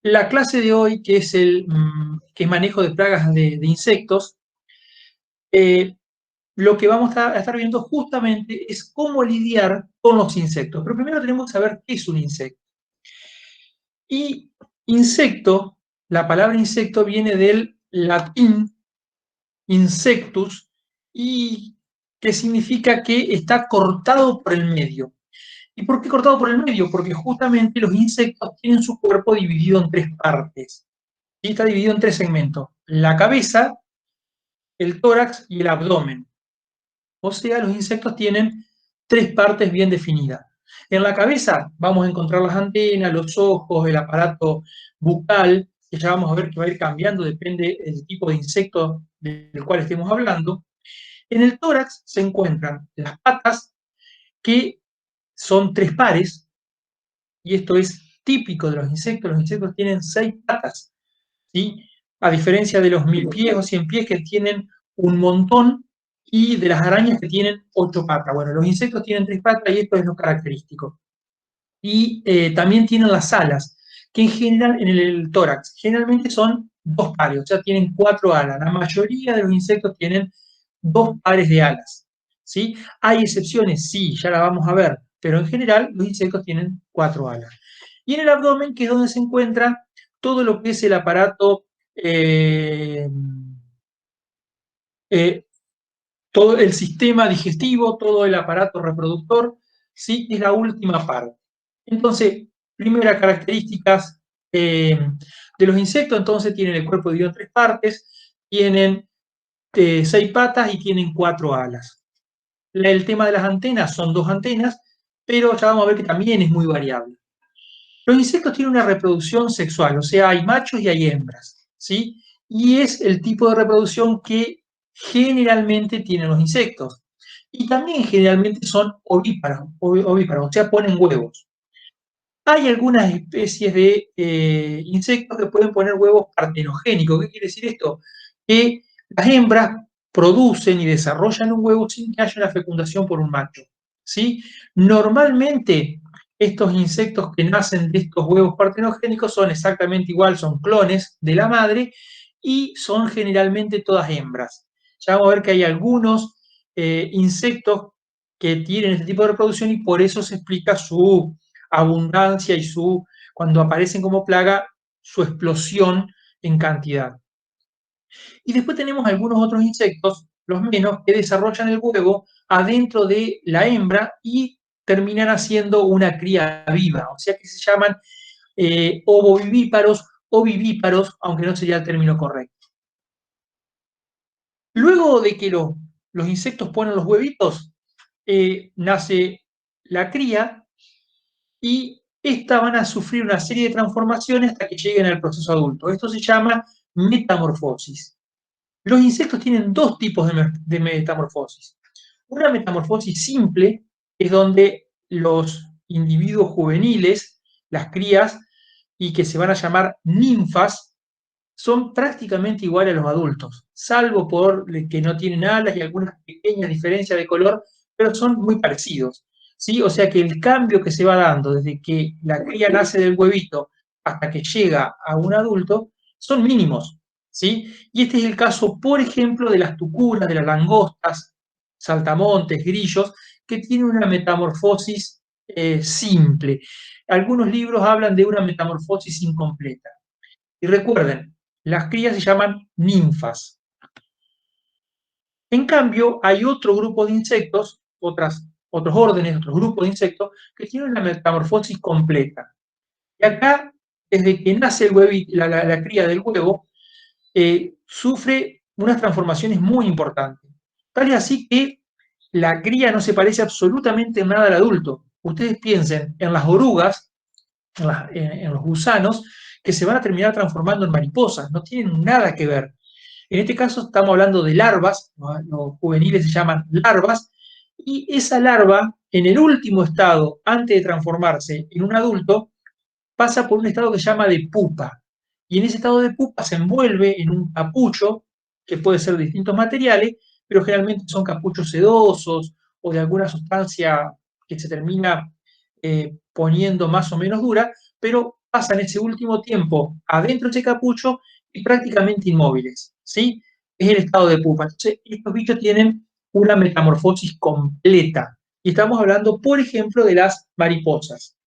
la clase de hoy, que es el manejo de plagas de insectos, lo que vamos a estar viendo justamente es cómo lidiar con los insectos. Pero primero tenemos que saber qué es un insecto. Y insecto, la palabra insecto viene del latín insectus, y que significa que está cortado por el medio. ¿Y por qué cortado por el medio? Porque justamente los insectos tienen su cuerpo dividido en tres partes. ¿Sí? Está dividido en tres segmentos: la cabeza, el tórax y el abdomen. O sea, los insectos tienen tres partes bien definidas. En la cabeza vamos a encontrar las antenas, los ojos, el aparato bucal, que ya vamos a ver que va a ir cambiando, depende del tipo de insecto del cual estemos hablando. En el tórax se encuentran las patas, que son tres pares, y esto es típico de los insectos tienen 6 patas, ¿sí? A diferencia de los 1000 pies o 100 pies que tienen un montón, y de las arañas que tienen 8 patas. Bueno, los insectos tienen 3 patas y esto es lo característico. Y también tienen las alas, que en general en el tórax generalmente son 2 pares, o sea, tienen 4 alas. La mayoría de los insectos tienen 2 pares de alas, ¿sí? ¿Hay excepciones? Sí, ya la vamos a ver, pero en general los insectos tienen 4 alas. Y en el abdomen, que es donde se encuentra todo lo que es el aparato, eh, todo el sistema digestivo, todo el aparato reproductor, ¿sí? Es la última parte. Entonces, primeras características de los insectos: entonces tienen el cuerpo dividido en 3 partes, tienen 6 patas y tienen 4 alas. El tema de las antenas, son 2 antenas, pero ya vamos a ver que también es muy variable. Los insectos tienen una reproducción sexual, o sea, hay machos y hay hembras, ¿sí? Y es el tipo de reproducción que generalmente tienen los insectos. Y también generalmente son ovíparos, o sea, ponen huevos. Hay algunas especies de insectos que pueden poner huevos partenogénicos. ¿Qué quiere decir esto? Que las hembras producen y desarrollan un huevo sin que haya una fecundación por un macho, ¿sí? Normalmente, estos insectos que nacen de estos huevos partenogénicos son exactamente igual, son clones de la madre, y son generalmente todas hembras. Ya vamos a ver que hay algunos insectos que tienen este tipo de reproducción, y por eso se explica su abundancia y cuando aparecen como plaga, su explosión en cantidad. Y después tenemos algunos otros insectos, los menos, que desarrollan el huevo adentro de la hembra y terminan haciendo una cría viva, o sea que se llaman ovovivíparos o vivíparos, aunque no sería el término correcto. Luego de que los insectos ponen los huevitos, nace la cría, y estas van a sufrir una serie de transformaciones hasta que lleguen al proceso adulto. Esto se llama metamorfosis. Los insectos tienen 2 tipos de metamorfosis. Una metamorfosis simple, es donde los individuos juveniles, las crías, y que se van a llamar ninfas, son prácticamente iguales a los adultos, salvo por que no tienen alas y algunas pequeñas diferencias de color, pero son muy parecidos, ¿sí? O sea que el cambio que se va dando desde que la cría nace del huevito hasta que llega a un adulto son mínimos, ¿sí? Y este es el caso, por ejemplo, de las tucuras, de las langostas, saltamontes, grillos, que tienen una metamorfosis simple. Algunos libros hablan de una metamorfosis incompleta. Y recuerden, las crías se llaman ninfas. En cambio, hay otro grupo de insectos, otros órdenes, otros grupos de insectos, que tienen una metamorfosis completa. Y acá, desde que nace el huevo, la cría del huevo, sufre unas transformaciones muy importantes. Tal es así que la cría no se parece absolutamente en nada al adulto. Ustedes piensen en las orugas, en los gusanos, que se van a terminar transformando en mariposas, no tienen nada que ver. En este caso estamos hablando de larvas, los juveniles se llaman larvas, y esa larva, en el último estado, antes de transformarse en un adulto, pasa por un estado que se llama de pupa. Y en ese estado de pupa se envuelve en un capucho, que puede ser de distintos materiales, pero generalmente son capuchos sedosos o de alguna sustancia que se termina poniendo más o menos dura, pero pasan ese último tiempo adentro de ese capullo y prácticamente inmóviles, ¿sí? Es el estado de pupa. Entonces, estos bichos tienen una metamorfosis completa. Y estamos hablando, por ejemplo, de las mariposas.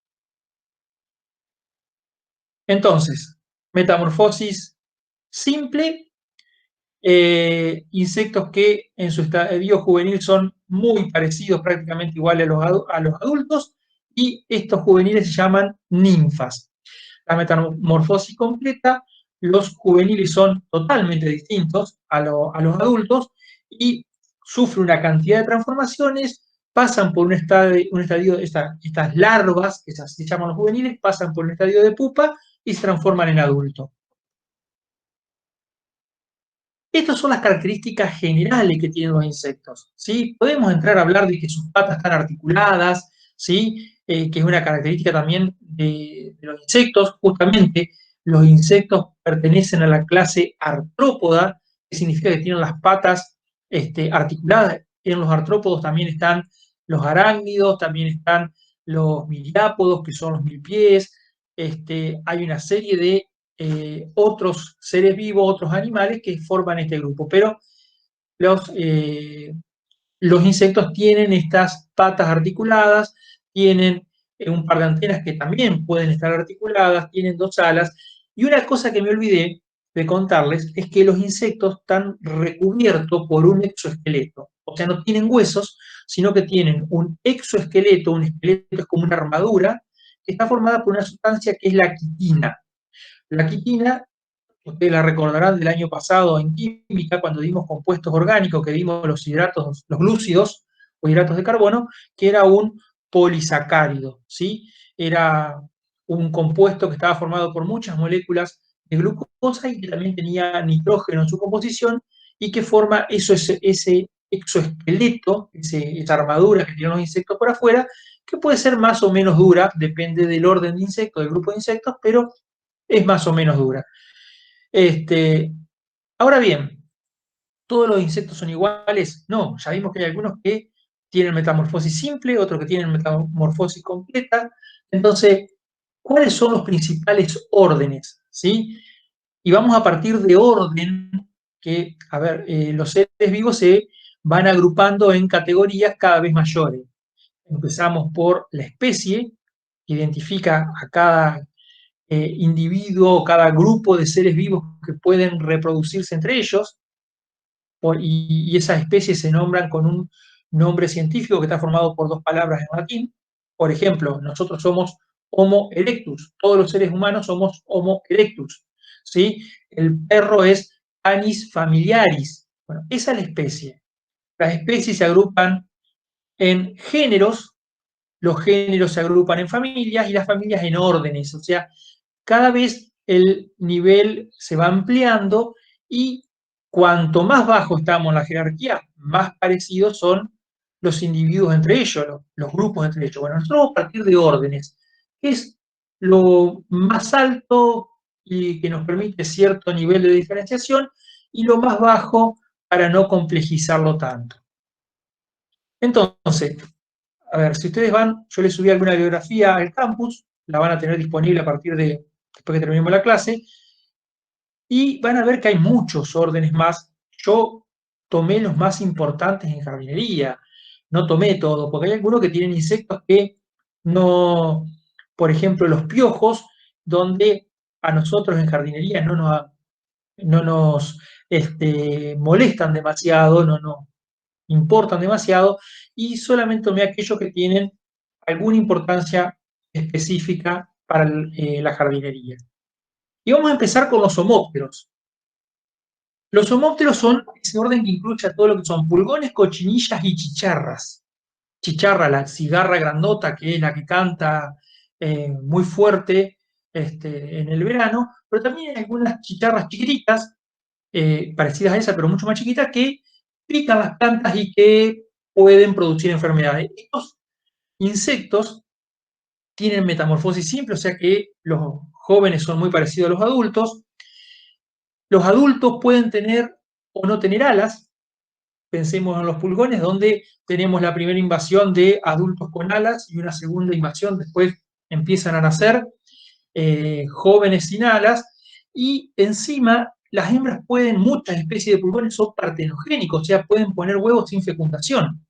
Entonces, metamorfosis simple, insectos que en su estadio juvenil son muy parecidos, prácticamente iguales a los adultos, y estos juveniles se llaman ninfas. La metamorfosis completa, los juveniles son totalmente distintos a los adultos y sufren una cantidad de transformaciones, pasan por un estadio estas larvas, que se llaman los juveniles, pasan por un estadio de pupa y se transforman en adultos. Estas son las características generales que tienen los insectos, ¿sí? Podemos entrar a hablar de que sus patas están articuladas, ¿sí? Que es una característica también de los insectos. Justamente, los insectos pertenecen a la clase artrópoda, que significa que tienen las patas articuladas. En los artrópodos también están los arácnidos, también están los miliápodos, que son los milpies. Hay una serie de otros seres vivos, otros animales que forman este grupo, pero los, eh, los insectos tienen estas patas articuladas, tienen un par de antenas que también pueden estar articuladas, tienen dos alas, y una cosa que me olvidé de contarles es que los insectos están recubiertos por un exoesqueleto, o sea, no tienen huesos, sino que tienen un exoesqueleto, un esqueleto es como una armadura, que está formada por una sustancia que es la quitina. La quitina, ustedes la recordarán del año pasado en química, cuando dimos compuestos orgánicos, que dimos los hidratos, los glúcidos o hidratos de carbono, que era un polisacárido, ¿sí? Era un compuesto que estaba formado por muchas moléculas de glucosa y que también tenía nitrógeno en su composición y que forma ese exoesqueleto, esa armadura que tienen los insectos por afuera, que puede ser más o menos dura, depende del orden de insectos, del grupo de insectos, pero es más o menos dura. Este, Ahora bien, ¿todos los insectos son iguales? No, ya vimos que hay algunos que tienen metamorfosis simple, otros que tienen metamorfosis completa. Entonces, ¿cuáles son los principales órdenes? ¿Sí? Y vamos a partir de orden que, a ver, los seres vivos se van agrupando en categorías cada vez mayores. Empezamos por la especie, que identifica a cada individuo, cada grupo de seres vivos que pueden reproducirse entre ellos, y esas especies se nombran con un nombre científico que está formado por dos palabras en latín. Por ejemplo, nosotros somos Homo erectus, todos los seres humanos somos Homo erectus, ¿sí? El perro es Canis familiaris. Bueno, esa es la especie. Las especies se agrupan en géneros, los géneros se agrupan en familias y las familias en órdenes, o sea, cada vez el nivel se va ampliando y cuanto más bajo estamos en la jerarquía, más parecidos son los individuos entre ellos, los grupos entre ellos. Bueno, nosotros vamos a partir de órdenes, que es lo más alto y que nos permite cierto nivel de diferenciación, y lo más bajo para no complejizarlo tanto. Entonces, a ver, si ustedes van, yo les subí alguna bibliografía al campus, la van a tener disponible a partir de, después que terminemos la clase, y van a ver que hay muchos órdenes más. Yo tomé los más importantes en jardinería, no tomé todo, porque hay algunos que tienen insectos que no, por ejemplo, los piojos, donde a nosotros en jardinería no nos molestan demasiado, no nos importan demasiado, y solamente tomé aquellos que tienen alguna importancia específica para la jardinería. Y vamos a empezar con los homópteros. Los homópteros son ese orden que incluye a todo lo que son pulgones, cochinillas y chicharras. Chicharra, la cigarra grandota, que es la que canta muy fuerte en el verano, pero también hay algunas chicharras chiquititas, parecidas a esa, pero mucho más chiquitas, que pican las plantas y que pueden producir enfermedades. Estos insectos tienen metamorfosis simple, o sea que los jóvenes son muy parecidos a los adultos. Los adultos pueden tener o no tener alas. Pensemos en los pulgones, donde tenemos la primera invasión de adultos con alas y una segunda invasión, después empiezan a nacer. jóvenes sin alas, y encima las hembras pueden, muchas especies de pulgones son partenogénicos, o sea, pueden poner huevos sin fecundación.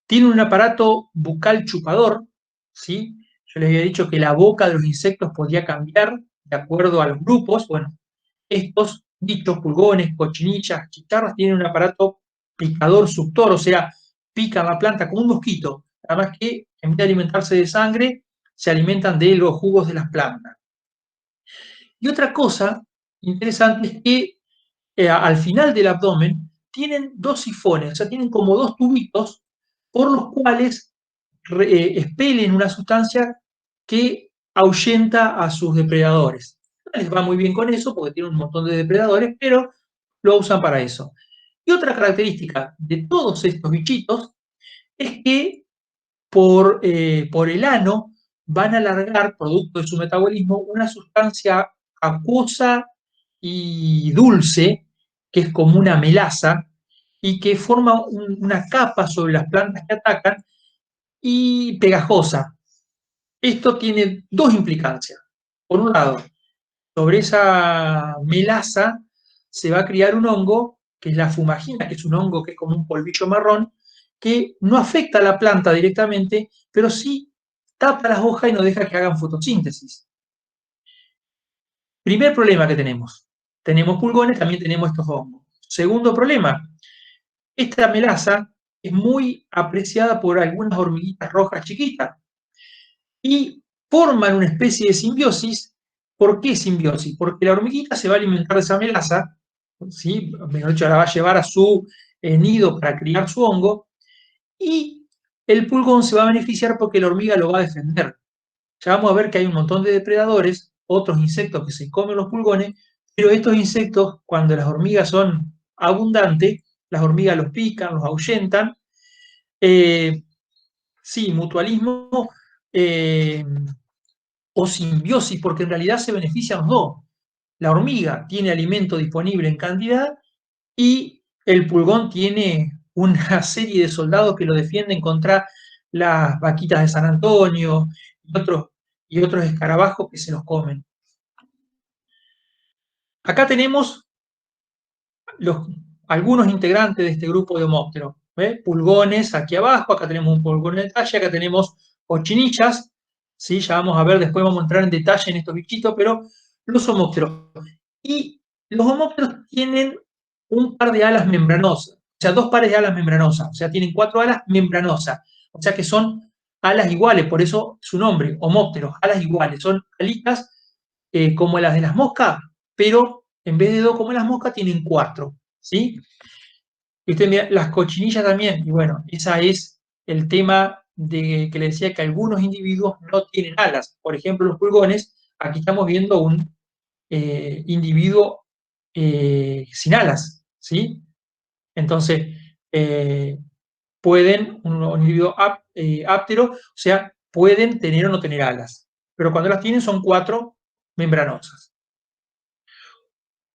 Tienen un aparato bucal chupador, ¿sí? Yo les había dicho que la boca de los insectos podía cambiar de acuerdo a los grupos. Bueno, estos bichos, pulgones, cochinillas, chicharras, tienen un aparato picador suctor, o sea, pican la planta como un mosquito. Además que en vez de alimentarse de sangre, se alimentan de los jugos de las plantas. Y otra cosa interesante es que al final del abdomen tienen dos sifones, o sea, tienen como dos tubitos por los cuales expelen una sustancia que ahuyenta a sus depredadores. No les va muy bien con eso porque tienen un montón de depredadores, pero lo usan para eso. Y otra característica de todos estos bichitos es que por el ano van a largar, producto de su metabolismo, una sustancia acuosa y dulce, que es como una melaza, y que forma una capa sobre las plantas que atacan y pegajosa. Esto tiene dos implicancias. Por un lado, sobre esa melaza se va a criar un hongo, que es la fumagina, que es un hongo que es como un polvillo marrón, que no afecta a la planta directamente, pero sí tapa las hojas y no deja que hagan fotosíntesis. Primer problema que tenemos. Tenemos pulgones, también tenemos estos hongos. Segundo problema, esta melaza es muy apreciada por algunas hormiguitas rojas chiquitas y forman una especie de simbiosis. ¿Por qué simbiosis? Porque la hormiguita se va a alimentar de esa melaza, ¿sí? Mejor dicho, la va a llevar a su nido para criar su hongo, y el pulgón se va a beneficiar porque la hormiga lo va a defender. Ya vamos a ver que hay un montón de depredadores, otros insectos que se comen los pulgones, pero estos insectos, cuando las hormigas son abundantes, las hormigas los pican, los ahuyentan. Eh, sí, mutualismo eh, o simbiosis, porque en realidad se benefician los dos. La hormiga tiene alimento disponible en cantidad y el pulgón tiene una serie de soldados que lo defienden contra las vaquitas de San Antonio y otros escarabajos que se los comen. Acá tenemos algunos integrantes de este grupo de homópteros. Pulgones aquí abajo, acá tenemos un pulgón en detalle, acá tenemos cochinillas, ¿sí? Ya vamos a ver, después vamos a entrar en detalle en estos bichitos, pero los homópteros. Y los homópteros tienen un par de alas membranosas, o sea, dos pares de alas membranosas, o sea, tienen 4 alas membranosas, o sea que son alas iguales, por eso su nombre, homópteros, alas iguales, son alitas como las de las moscas, pero en vez de 2 como las moscas tienen 4, ¿sí? Y usted mira, las cochinillas también, y bueno, ese es el tema de que le decía que algunos individuos no tienen alas. Por ejemplo, los pulgones, aquí estamos viendo un individuo sin alas, ¿sí? Entonces, un individuo áptero, o sea, pueden tener o no tener alas, pero cuando las tienen son 4 membranosas.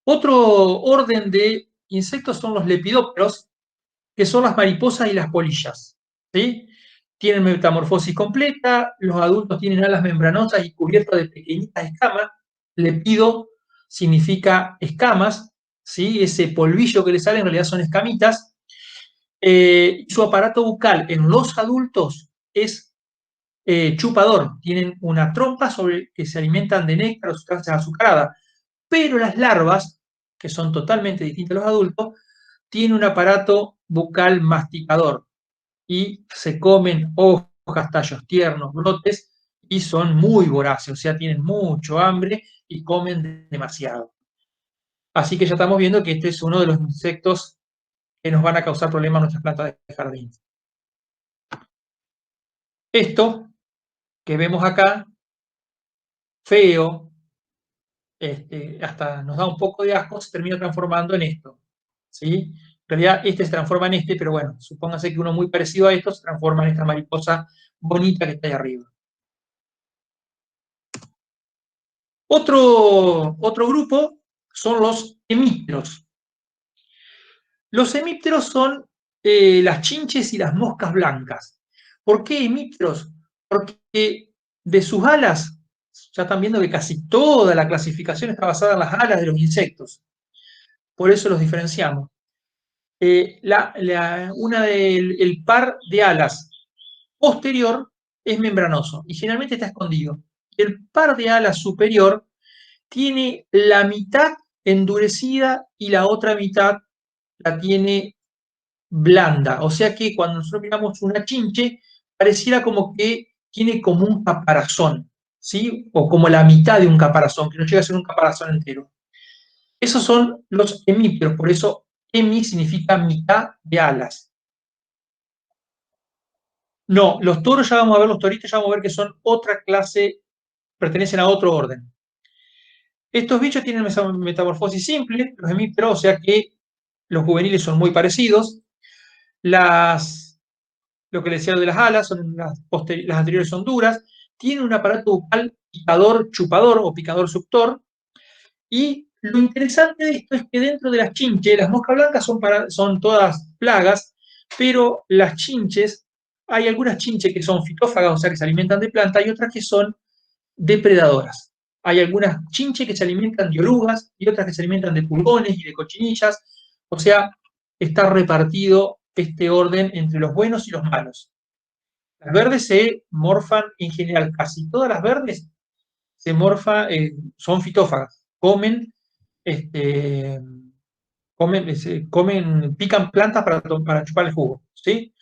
Otro orden de insectos son los lepidópteros, que son las mariposas y las polillas, ¿sí? Tienen metamorfosis completa, los adultos tienen alas membranosas y cubiertas de pequeñitas escamas. Lepido significa escamas, ¿sí? Ese polvillo que le sale en realidad son escamitas. Su aparato bucal en los adultos es chupador, tienen una trompa sobre que se alimentan de néctar o sustancias azucaradas, pero las larvas, que son totalmente distintas a los adultos, tienen un aparato bucal masticador y se comen hojas, tallos tiernos, brotes y son muy voraces, o sea, tienen mucho hambre y comen demasiado. Así que ya estamos viendo que este es uno de los insectos que nos van a causar problemas a nuestras plantas de jardín. Esto que vemos acá, feo, hasta nos da un poco de asco, se termina transformando en esto, ¿sí? En realidad este se transforma en este, pero bueno, supóngase que uno muy parecido a esto se transforma en esta mariposa bonita que está ahí arriba. Otro grupo son los hemípteros. Los hemípteros son las chinches y las moscas blancas. ¿Por qué hemípteros? Porque de sus alas Ya están viendo que casi toda la clasificación está basada en las alas de los insectos. Por eso los diferenciamos. El par de alas posterior es membranoso y generalmente está escondido. El par de alas superior tiene la mitad endurecida y la otra mitad la tiene blanda. O sea que cuando nosotros miramos una chinche, pareciera como que tiene como un caparazón, ¿sí? O como la mitad de un caparazón, que no llega a ser un caparazón entero. Esos son los hemípteros, por eso hemi significa mitad de alas. No, los toros ya vamos a ver, los toritos ya vamos a ver que son otra clase, pertenecen a otro orden. Estos bichos tienen metamorfosis simple, los hemípteros, o sea que los juveniles son muy parecidos. Lo que les decía de las alas, las anteriores son duras, tienen un aparato bucal picador, chupador o picador suctor, y lo interesante de esto es que dentro de las chinches, las moscas blancas son todas plagas, pero las chinches, hay algunas chinches que son fitófagas, o sea que se alimentan de planta, y otras que son depredadoras. Hay algunas chinches que se alimentan de orugas y otras que se alimentan de pulgones y de cochinillas, o sea, está repartido este orden entre los buenos y los malos. Las verdes se morfan en general, casi todas las verdes se morfan, son fitófagas, este, pican plantas para chupar el jugo, ¿sí?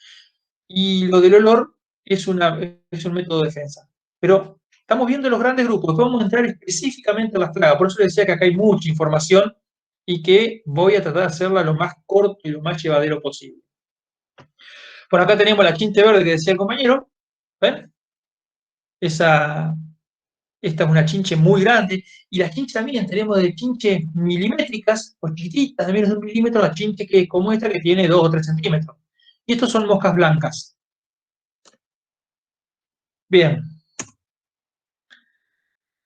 Y lo del olor es un método de defensa. Pero estamos viendo los grandes grupos, después vamos a entrar específicamente en las plagas, por eso les decía que acá hay mucha información y que voy a tratar de hacerla lo más corto y lo más llevadero posible. Por acá tenemos la chinche verde que decía el compañero, ¿ven? Esta es una chinche muy grande, y las chinches también tenemos de chinches milimétricas o chiquititas, de menos de 1 milímetro, la chinche que como esta que tiene 2 o 3 centímetros. Y estos son moscas blancas. Bien.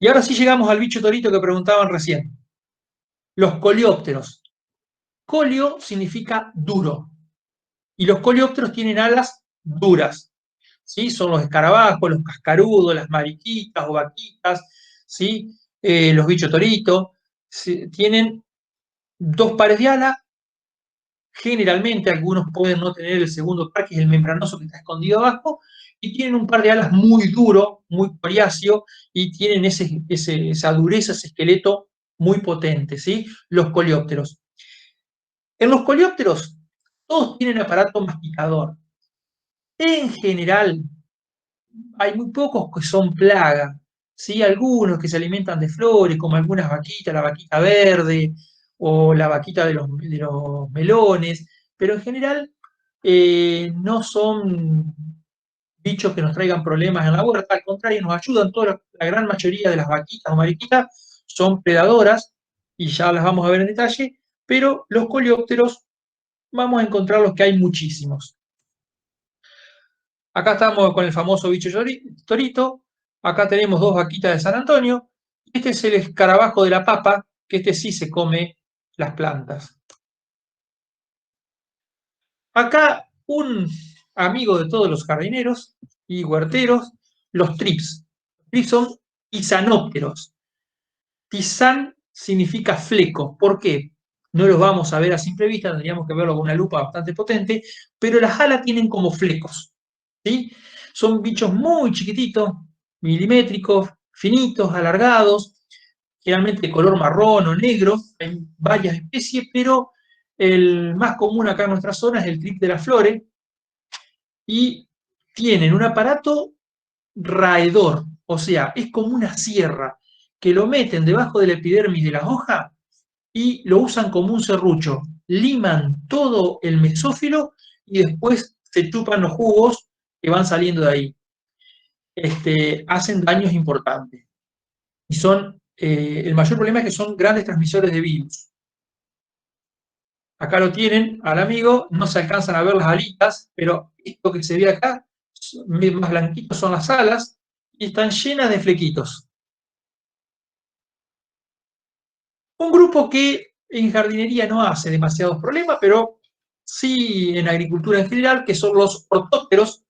Y ahora sí llegamos al bicho torito que preguntaban recién. Los coleópteros. Colio significa duro. Y los coleópteros tienen alas duras. ¿Sí? Son los escarabajos, los cascarudos, las mariquitas o vaquitas, ¿sí? Los bichos toritos. ¿Sí? Tienen 2 pares de alas. Generalmente algunos pueden no tener el segundo par, que es el membranoso que está escondido abajo, y tienen un par de alas muy duro, muy coriáceo, y tienen esa dureza, ese esqueleto muy potente, ¿sí? Los coleópteros. En los coleópteros, todos tienen aparato masticador. En general, hay muy pocos que son plaga, ¿sí? Algunos que se alimentan de flores, como algunas vaquitas, la vaquita verde o la vaquita de los melones, pero en general no son bichos que nos traigan problemas en la huerta, al contrario, nos ayudan. La gran mayoría de las vaquitas o mariquitas son predadoras, y ya las vamos a ver en detalle, pero los coleópteros vamos a encontrar los que hay muchísimos. Acá estamos con el famoso bicho torito, acá tenemos 2 vaquitas de San Antonio, este es el escarabajo de la papa, que este sí se come las plantas. Acá un amigo de todos los jardineros y huerteros, los trips. Los trips son tisanópteros. Tisan significa fleco. ¿Por qué? No los vamos a ver a simple vista, tendríamos que verlo con una lupa bastante potente, pero las alas tienen como flecos, ¿sí? Son bichos muy chiquititos, milimétricos, finitos, alargados, generalmente de color marrón o negro. Hay varias especies, pero el más común acá en nuestra zona es el trip de las flores, y tienen un aparato raedor, o sea, es como una sierra que lo meten debajo de la epidermis de las hojas y lo usan como un serrucho. Liman todo el mesófilo y después se chupan los jugos que van saliendo de ahí. Hacen daños importantes. Y el mayor problema es que son grandes transmisores de virus. Acá lo tienen al amigo, no se alcanzan a ver las alitas, pero esto que se ve acá, más blanquitos, son las alas y están llenas de flequitos. Un grupo que en jardinería no hace demasiados problemas, pero sí en agricultura en general, que son los ortópteros.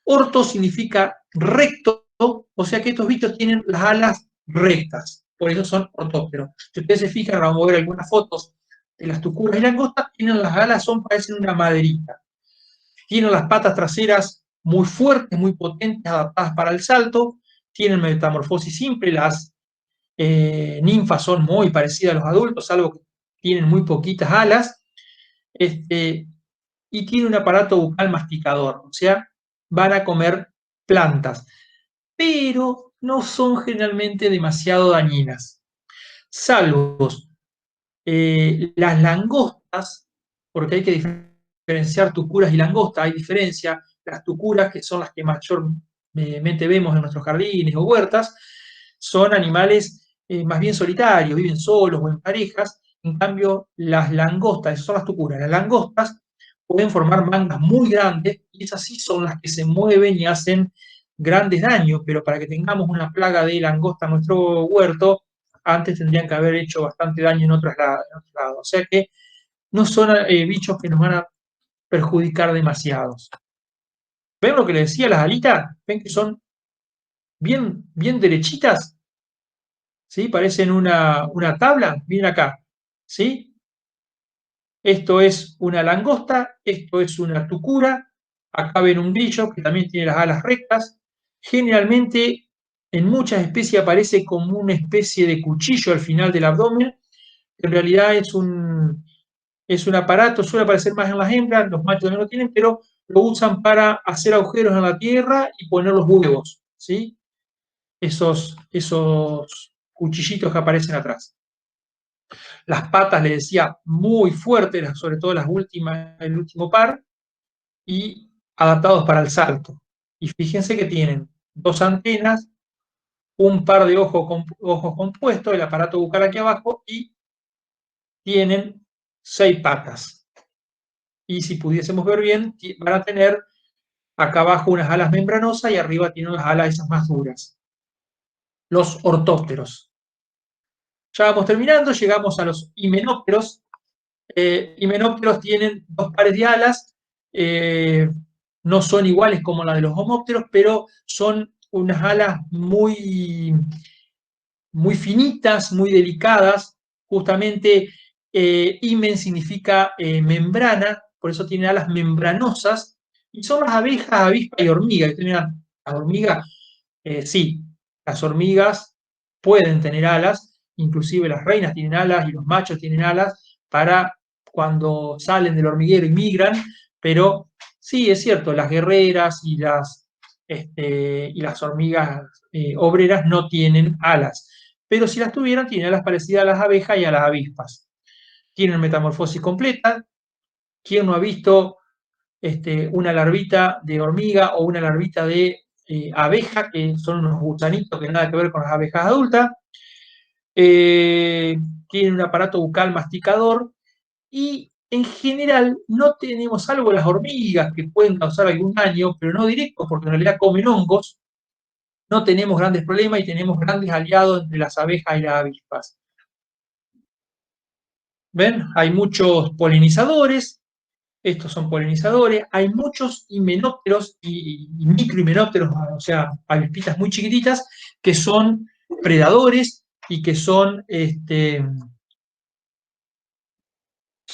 Orto significa recto O sea que estos bichos tienen las alas rectas, por eso son ortópteros. Si ustedes se fijan, vamos a ver algunas fotos de las tucuras y langostas, tienen las alas, parecen una maderita. Tienen las patas traseras muy fuertes, muy potentes, adaptadas para el salto. Tienen metamorfosis simple, las ninfas son muy parecidas a los adultos, salvo que tienen muy poquitas alas. Y tiene un aparato bucal masticador, o sea, van a comer plantas, pero no son generalmente demasiado dañinas, salvo las langostas, porque hay que diferenciar tucuras y langostas, hay diferencia, las tucuras, que son las que mayormente vemos en nuestros jardines o huertas, son animales más bien solitarios, viven solos o en parejas, en cambio las langostas, esas son las tucuras, las langostas pueden formar mangas muy grandes y esas sí son las que se mueven y hacen grandes daños, pero para que tengamos una plaga de langosta en nuestro huerto, antes tendrían que haber hecho bastante daño en otros lados. O sea que no son bichos que nos van a perjudicar demasiados. ¿Ven lo que les decía? Las alitas, ven que son bien, bien derechitas, ¿sí? Parecen una tabla. Miren acá, ¿sí? Esto es una langosta, esto es una tucura. Acá ven un grillo que también tiene las alas rectas. Generalmente, en muchas especies aparece como una especie de cuchillo al final del abdomen. En realidad es un aparato, suele aparecer más en las hembras, los machos también lo tienen, pero lo usan para hacer agujeros en la tierra y poner los huevos, ¿sí? Esos cuchillitos que aparecen atrás. Las patas, les decía, muy fuertes, sobre todo las últimas, el último par, y adaptados para el salto. Y fíjense que tienen dos antenas, un par de ojos compuestos, el aparato bucal aquí abajo, y tienen 6 patas. Y si pudiésemos ver bien, van a tener acá abajo unas alas membranosas y arriba tienen las alas esas más duras. Los ortópteros. Ya vamos terminando, llegamos a los himenópteros. Himenópteros tienen 2 pares de alas, no son iguales como la de los homópteros, pero son unas alas muy, muy finitas, muy delicadas. Justamente himen significa membrana, por eso tiene alas membranosas, y son las abejas, avispas y hormigas. Las hormigas, sí, las hormigas pueden tener alas, inclusive las reinas tienen alas y los machos tienen alas para cuando salen del hormiguero y migran, pero sí, es cierto, las guerreras y las hormigas obreras no tienen alas, pero si las tuvieran, tienen alas parecidas a las abejas y a las avispas. Tienen metamorfosis completa. ¿Quién no ha visto una larvita de hormiga o una larvita de abeja, que son unos gusanitos que nada que ver con las abejas adultas? Tienen un aparato bucal masticador y en general no tenemos, salvo las hormigas que pueden causar algún daño, pero no directo porque en realidad comen hongos, no tenemos grandes problemas y tenemos grandes aliados entre las abejas y las avispas. ¿Ven? Hay muchos polinizadores. Estos son polinizadores. Hay muchos himenópteros y microhimenópteros, o sea, avispitas muy chiquititas, que son predadores y que son,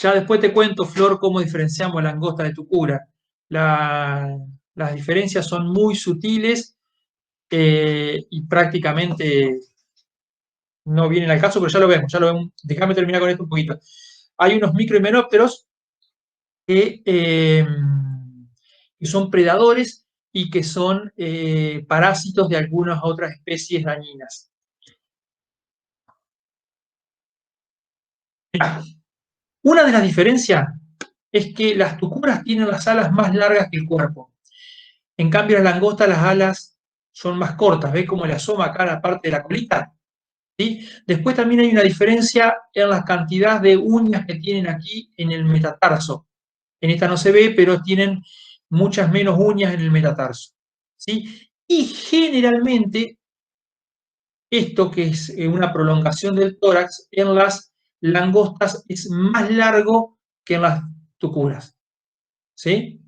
ya después te cuento, Flor, cómo diferenciamos langosta de tucura. Las diferencias son muy sutiles y prácticamente no vienen al caso, pero ya lo vemos, ya lo vemos. Déjame terminar con esto un poquito. Hay unos microhimenópteros que son predadores y que son parásitos de algunas otras especies dañinas. Una de las diferencias es que las tucuras tienen las alas más largas que el cuerpo. En cambio, las langostas, las alas son más cortas. ¿Ves cómo le asoma acá la parte de la colita? ¿Sí? Después también hay una diferencia en la cantidad de uñas que tienen aquí en el metatarso. En esta no se ve, pero tienen muchas menos uñas en el metatarso. ¿Sí? Y generalmente, esto que es una prolongación del tórax, en las langostas es más largo que en las tucuras. ¿Sí?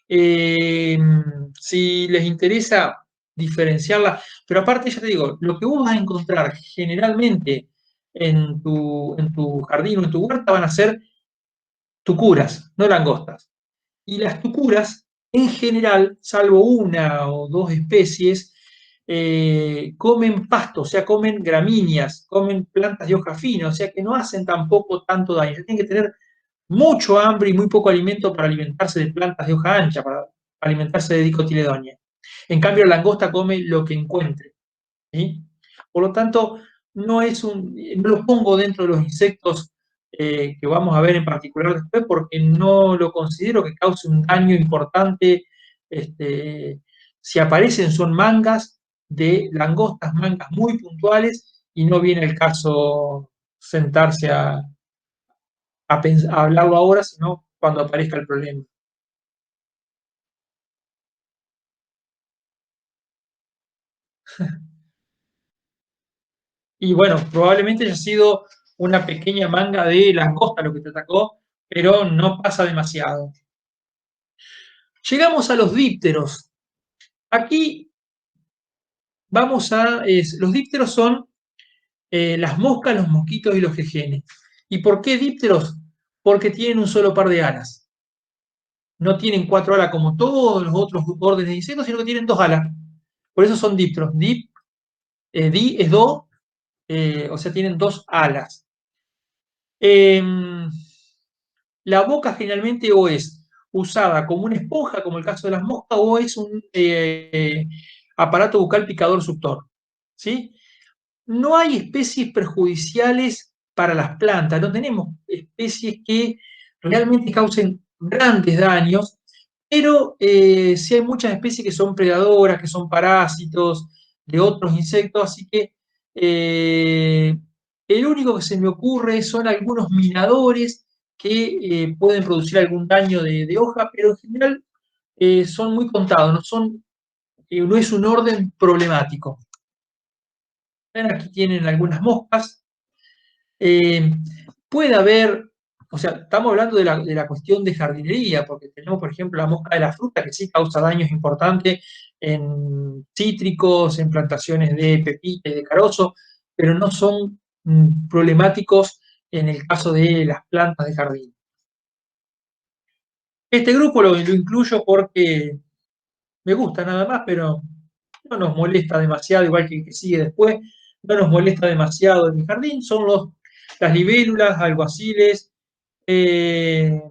Si les interesa diferenciarla. Pero aparte, ya te digo, lo que vos vas a encontrar generalmente en tu jardín o en tu huerta van a ser tucuras, no langostas. Y las tucuras, en general, salvo una o dos especies, comen pasto, o sea, comen gramíneas, comen plantas de hoja fina, o sea, que no hacen tampoco tanto daño. Tienen que tener mucho hambre y muy poco alimento para alimentarse de plantas de hoja ancha, para alimentarse de dicotiledóneas. En cambio, la langosta come lo que encuentre, ¿sí? Por lo tanto, no lo pongo dentro de los insectos que vamos a ver en particular después, porque no lo considero que cause un daño importante. Este, si aparecen son mangas de langostas, mangas muy puntuales, y no viene el caso sentarse a hablarlo ahora, sino cuando aparezca el problema. Y bueno, probablemente haya sido una pequeña manga de langosta lo que te atacó, pero no pasa demasiado. Llegamos a los dípteros. Aquí los dípteros son las moscas, los mosquitos y los jejenes. ¿Y por qué dípteros? Porque tienen un solo par de alas. No tienen cuatro alas como todos los otros órdenes de insectos, sino que tienen dos alas. Por eso son dípteros. Di es do, o sea, tienen dos alas. Em, la boca generalmente o es usada como una esponja, como el caso de las moscas, o es un aparato bucal picador suctor. ¿Sí? No hay especies perjudiciales para las plantas, no tenemos especies que realmente causen grandes daños, pero sí hay muchas especies que son predadoras, que son parásitos de otros insectos, así que eh, el único que se me ocurre son algunos minadores que pueden producir algún daño de hoja, pero en general son muy contados, no es un orden problemático. Aquí tienen algunas moscas. Eh, puede haber, o sea, estamos hablando de la cuestión de jardinería, porque tenemos, por ejemplo, la mosca de la fruta, que sí causa daños importantes en cítricos, en plantaciones de pepita y de carozo, pero no son problemáticos en el caso de las plantas de jardín. Este grupo lo incluyo porque me gusta nada más, pero no nos molesta demasiado, igual que el que sigue después, no nos molesta demasiado en mi jardín, son las libélulas, alguaciles eh,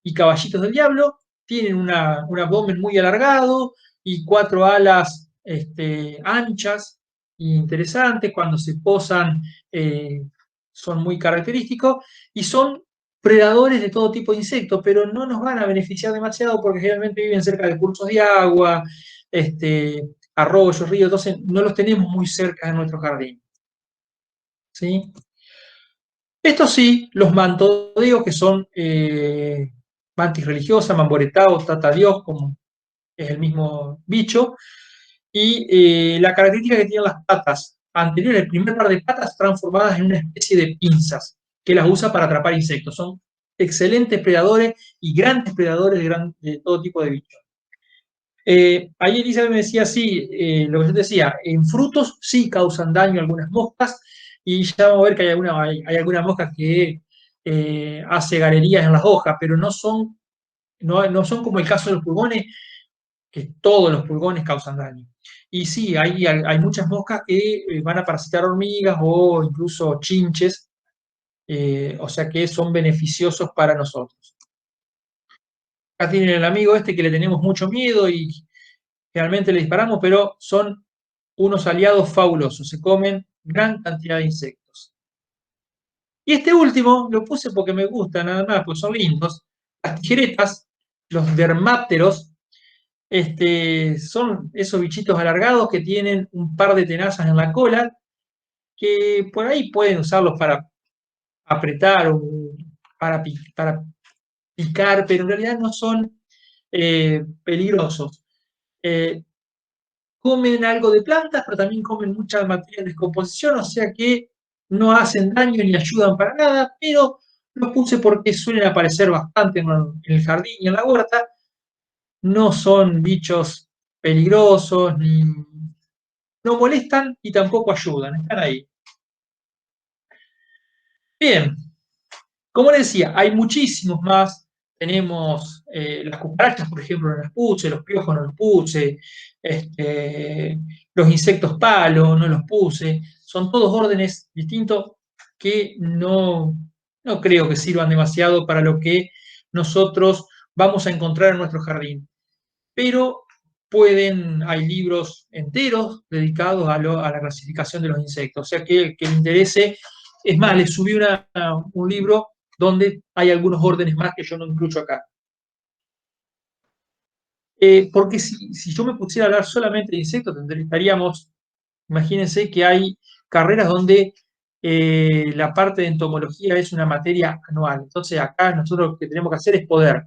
y caballitos del diablo, tienen un abdomen muy alargado y cuatro alas anchas e interesantes, cuando se posan eh, son muy característicos y son predadores de todo tipo de insectos, pero no nos van a beneficiar demasiado porque generalmente viven cerca de cursos de agua, arroyos, ríos, entonces no los tenemos muy cerca de nuestro jardín. ¿Sí? Estos sí, los mantodeos, que son mantis religiosa, mamboretao, tata Dios, como es el mismo bicho, y la característica que tienen las patas anteriores, el primer par de patas transformadas en una especie de pinzas, que las usa para atrapar insectos. Son excelentes predadores y grandes predadores de todo tipo de bichos. Ahí Elizabeth me decía, sí, lo que yo te decía, en frutos sí causan daño algunas moscas, y ya vamos a ver que hay alguna mosca que hace galerías en las hojas, pero no son como el caso de los pulgones, que todos los pulgones causan daño. Y sí, hay muchas moscas que van a parasitar hormigas o incluso chinches, o sea que son beneficiosos para nosotros. Acá tienen el amigo este que le tenemos mucho miedo y realmente le disparamos, pero son unos aliados fabulosos, se comen gran cantidad de insectos. Y este último lo puse porque me gusta nada más, pues son lindos. Las tijeretas, los dermápteros, son esos bichitos alargados que tienen un par de tenazas en la cola, que por ahí pueden usarlos para apretar o para picar, pero en realidad no son peligrosos. Eh, comen algo de plantas, pero también comen mucha materia de descomposición, o sea que no hacen daño ni ayudan para nada, pero los puse porque suelen aparecer bastante en el jardín y en la huerta. No son bichos peligrosos, ni no molestan y tampoco ayudan, están ahí. Bien, como les decía, hay muchísimos más. Tenemos las cucarachas, por ejemplo, no las puse, los piojos no los puse, los insectos palo no los puse. Son todos órdenes distintos que no creo que sirvan demasiado para lo que nosotros vamos a encontrar en nuestro jardín. Pero hay libros enteros dedicados a la clasificación de los insectos. O sea que el que le interese, es más, les subí un libro donde hay algunos órdenes más que yo no incluyo acá. Porque si yo me pusiera a hablar solamente de insectos, estaríamos, imagínense que hay carreras donde la parte de entomología es una materia anual. Entonces acá nosotros lo que tenemos que hacer es poder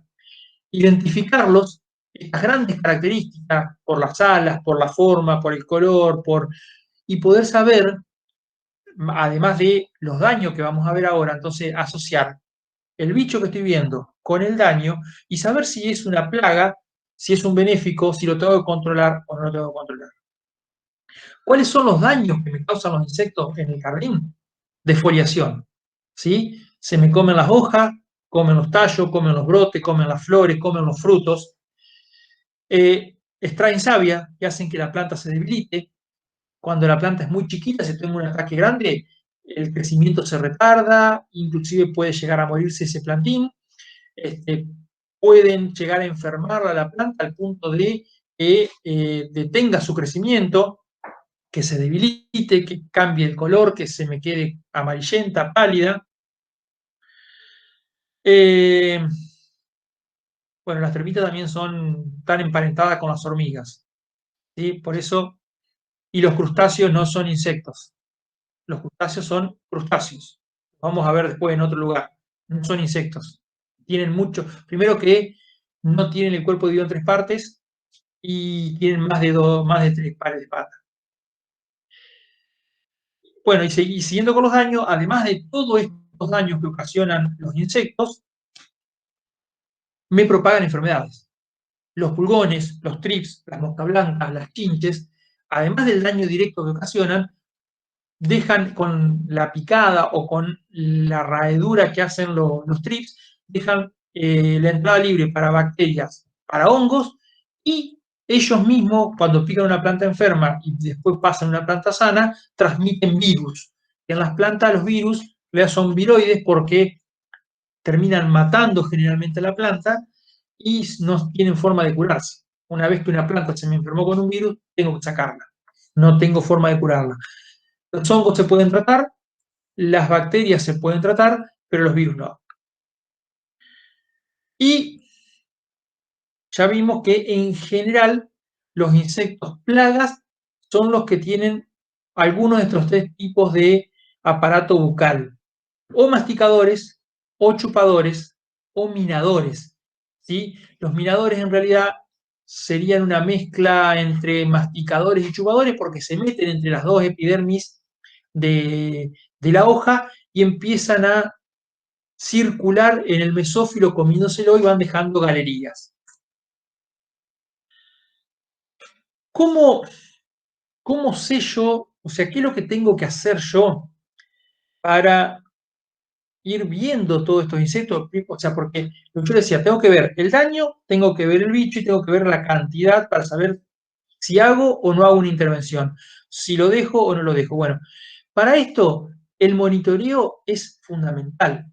identificarlos, estas grandes características, por las alas, por la forma, por el color, y poder saber, además de los daños que vamos a ver ahora, entonces asociar el bicho que estoy viendo con el daño y saber si es una plaga, si es un benéfico, si lo tengo que controlar o no lo tengo que controlar. ¿Cuáles son los daños que me causan los insectos en el jardín? Defoliación, ¿sí? Se me comen las hojas, comen los tallos, comen los brotes, comen las flores, comen los frutos. Extraen savia que hacen que la planta se debilite. Cuando la planta es muy chiquita, si tengo un ataque grande, el crecimiento se retarda, inclusive puede llegar a morirse ese plantín. Este, pueden llegar a enfermarla la planta al punto de que detenga su crecimiento, que se debilite, que cambie el color, que se me quede amarillenta, pálida. Bueno, las termitas también tan emparentadas con las hormigas, ¿sí? Por eso, y los crustáceos no son insectos, los crustáceos son crustáceos. Vamos a ver después en otro lugar, no son insectos. Tienen mucho, primero que no tienen el cuerpo dividido en tres partes y tienen más de tres pares de patas. Bueno, y siguiendo con los daños, además de todos estos daños que ocasionan los insectos, me propagan enfermedades. Los pulgones, los trips, las moscas blancas, las chinches, además del daño directo que ocasionan, dejan con la picada o con la raedura que hacen los trips, dejan la entrada libre para bacterias, para hongos, y ellos mismos, cuando pican una planta enferma y después pasan a una planta sana, transmiten virus. En las plantas los virus son viroides porque terminan matando generalmente a la planta y no tienen forma de curarse. Una vez que una planta se me enfermó con un virus, tengo que sacarla. No tengo forma de curarla. Los hongos se pueden tratar, las bacterias se pueden tratar, pero los virus no. Y ya vimos que en general los insectos plagas son los que tienen algunos de estos tres tipos de aparato bucal, o masticadores, o chupadores, o minadores. ¿Sí? Los minadores en realidad serían una mezcla entre masticadores y chupadores porque se meten entre las dos epidermis de la hoja y empiezan a circular en el mesófilo comiéndoselo y van dejando galerías. ¿Cómo, ¿Cómo sé yo? O sea, ¿qué es lo que tengo que hacer yo para ir viendo todos estos insectos? O sea, porque lo que yo decía, tengo que ver el daño, tengo que ver el bicho y tengo que ver la cantidad para saber si hago o no hago una intervención, si lo dejo o no lo dejo. Bueno, para esto el monitoreo es fundamental.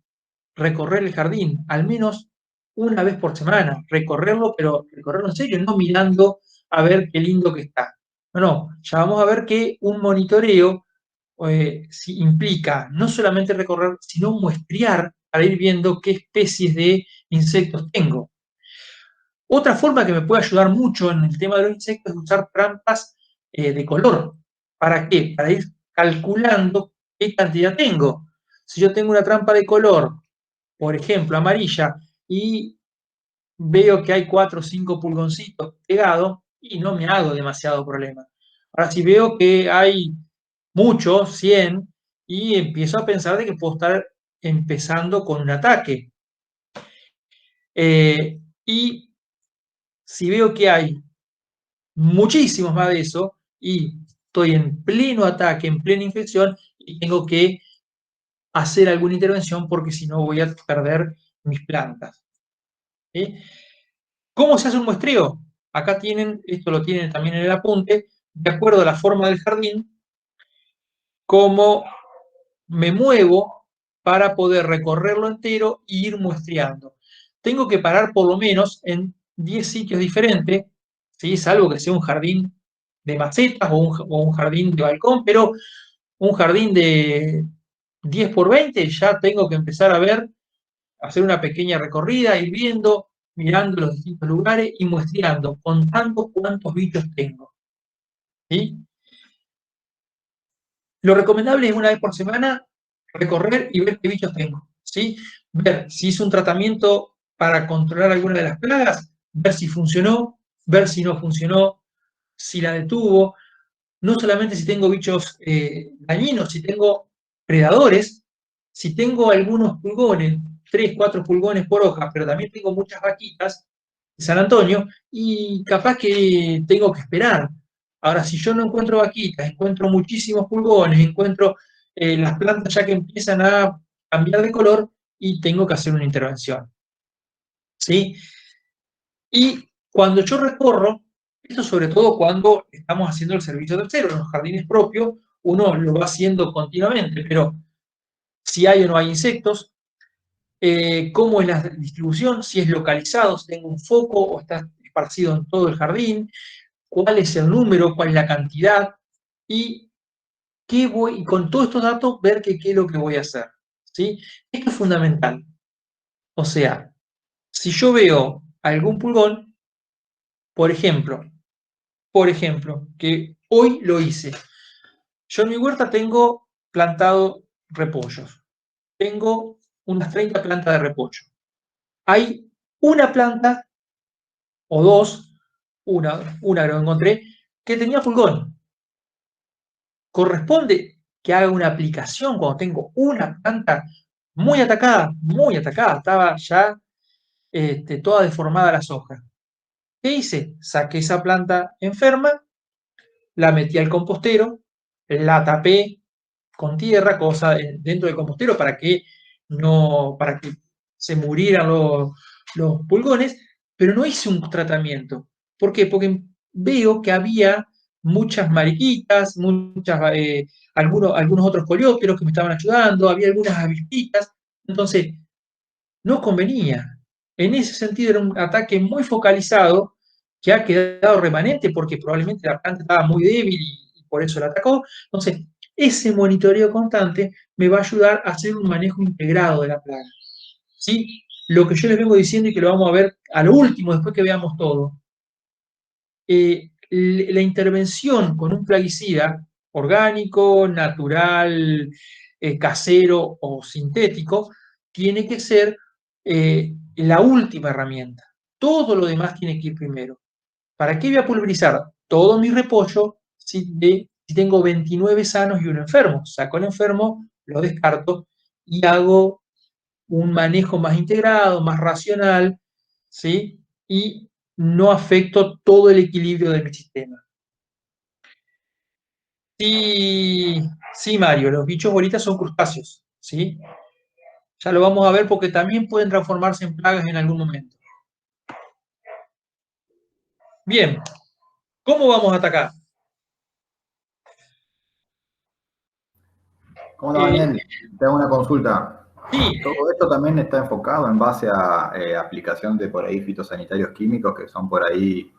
Recorrer el jardín, al menos una vez por semana, recorrerlo, pero recorrerlo en serio, no mirando a ver qué lindo que está. No, no, ya vamos a ver que un monitoreo implica no solamente recorrer, sino muestrear para ir viendo qué especies de insectos tengo. Otra forma que me puede ayudar mucho en el tema de los insectos es usar trampas de color. ¿Para qué? Para ir calculando qué cantidad tengo. Si yo tengo una trampa de color, por ejemplo, amarilla, y veo que hay 4 o 5 pulgoncitos pegados, y no me hago demasiado problema. Ahora, si veo que hay muchos, 100, y empiezo a pensar de que puedo estar empezando con un ataque. Y si veo que hay muchísimos más de eso y estoy en pleno ataque, en plena infección y tengo que hacer alguna intervención porque si no voy a perder mis plantas. ¿Sí? ¿Cómo se hace un muestreo? Acá tienen, esto lo tienen también en el apunte, de acuerdo a la forma del jardín, cómo me muevo para poder recorrerlo entero e ir muestreando. Tengo que parar por lo menos en 10 sitios diferentes, ¿sí? Salvo que sea un jardín de macetas o un jardín de balcón, pero un jardín de 10 por 20 ya tengo que empezar a ver, hacer una pequeña recorrida, ir viendo, mirando los distintos lugares y muestreando, contando cuántos bichos tengo. ¿Sí? Lo recomendable es una vez por semana recorrer y ver qué bichos tengo, ¿sí? Ver si hice un tratamiento para controlar alguna de las plagas, ver si funcionó, ver si no funcionó, si la detuvo, no solamente si tengo bichos dañinos, si tengo predadores, si tengo algunos pulgones, 3, 4 pulgones por hoja, pero también tengo muchas vaquitas de San Antonio y capaz que tengo que esperar. Ahora, si yo no encuentro vaquitas, encuentro muchísimos pulgones, encuentro las plantas ya que empiezan a cambiar de color y tengo que hacer una intervención. ¿Sí? Y cuando yo recorro, esto sobre todo cuando estamos haciendo el servicio tercero, en los jardines propios, uno lo va haciendo continuamente, pero si hay o no hay insectos, cómo es la distribución, si es localizado, si tengo un foco o está esparcido en todo el jardín, cuál es el número, cuál es la cantidad y y con todos estos datos ver qué es lo que voy a hacer. ¿Sí? Esto es fundamental. O sea, si yo veo algún pulgón, por ejemplo, que hoy lo hice. Yo en mi huerta tengo plantado repollos. Tengo unas 30 plantas de repollo. Hay una planta o dos, una que lo encontré, que tenía pulgón. Corresponde que haga una aplicación cuando tengo una planta muy atacada, estaba ya toda deformada las hojas. ¿Qué hice? Saqué esa planta enferma, la metí al compostero, la tapé con tierra, cosa dentro del compostero para que se murieran los pulgones, pero no hice un tratamiento. ¿Por qué? Porque veo que había muchas mariquitas, algunos otros coleópteros que me estaban ayudando, había algunas avispitas, entonces no convenía. En ese sentido era un ataque muy focalizado que ha quedado remanente porque probablemente la planta estaba muy débil y por eso la atacó. Entonces, ese monitoreo constante me va a ayudar a hacer un manejo integrado de la plaga. ¿Sí? Lo que yo les vengo diciendo y que lo vamos a ver a lo último, después que veamos todo. La intervención con un plaguicida orgánico, natural, casero o sintético, tiene que ser la última herramienta. Todo lo demás tiene que ir primero. ¿Para qué voy a pulverizar todo mi repollo si tengo 29 sanos y uno enfermo? Saco el enfermo, lo descarto y hago un manejo más integrado, más racional, ¿sí? Y no afecto todo el equilibrio de mi sistema. Sí, sí, Mario, los bichos bolitas son crustáceos, ¿sí? Ya lo vamos a ver porque también pueden transformarse en plagas en algún momento. Bien, ¿cómo vamos a atacar? ¿Cómo anda, Eh, Daniel? Te hago una consulta. sí, Todo esto también está enfocado en base a aplicación de por ahí fitosanitarios químicos que son por ahí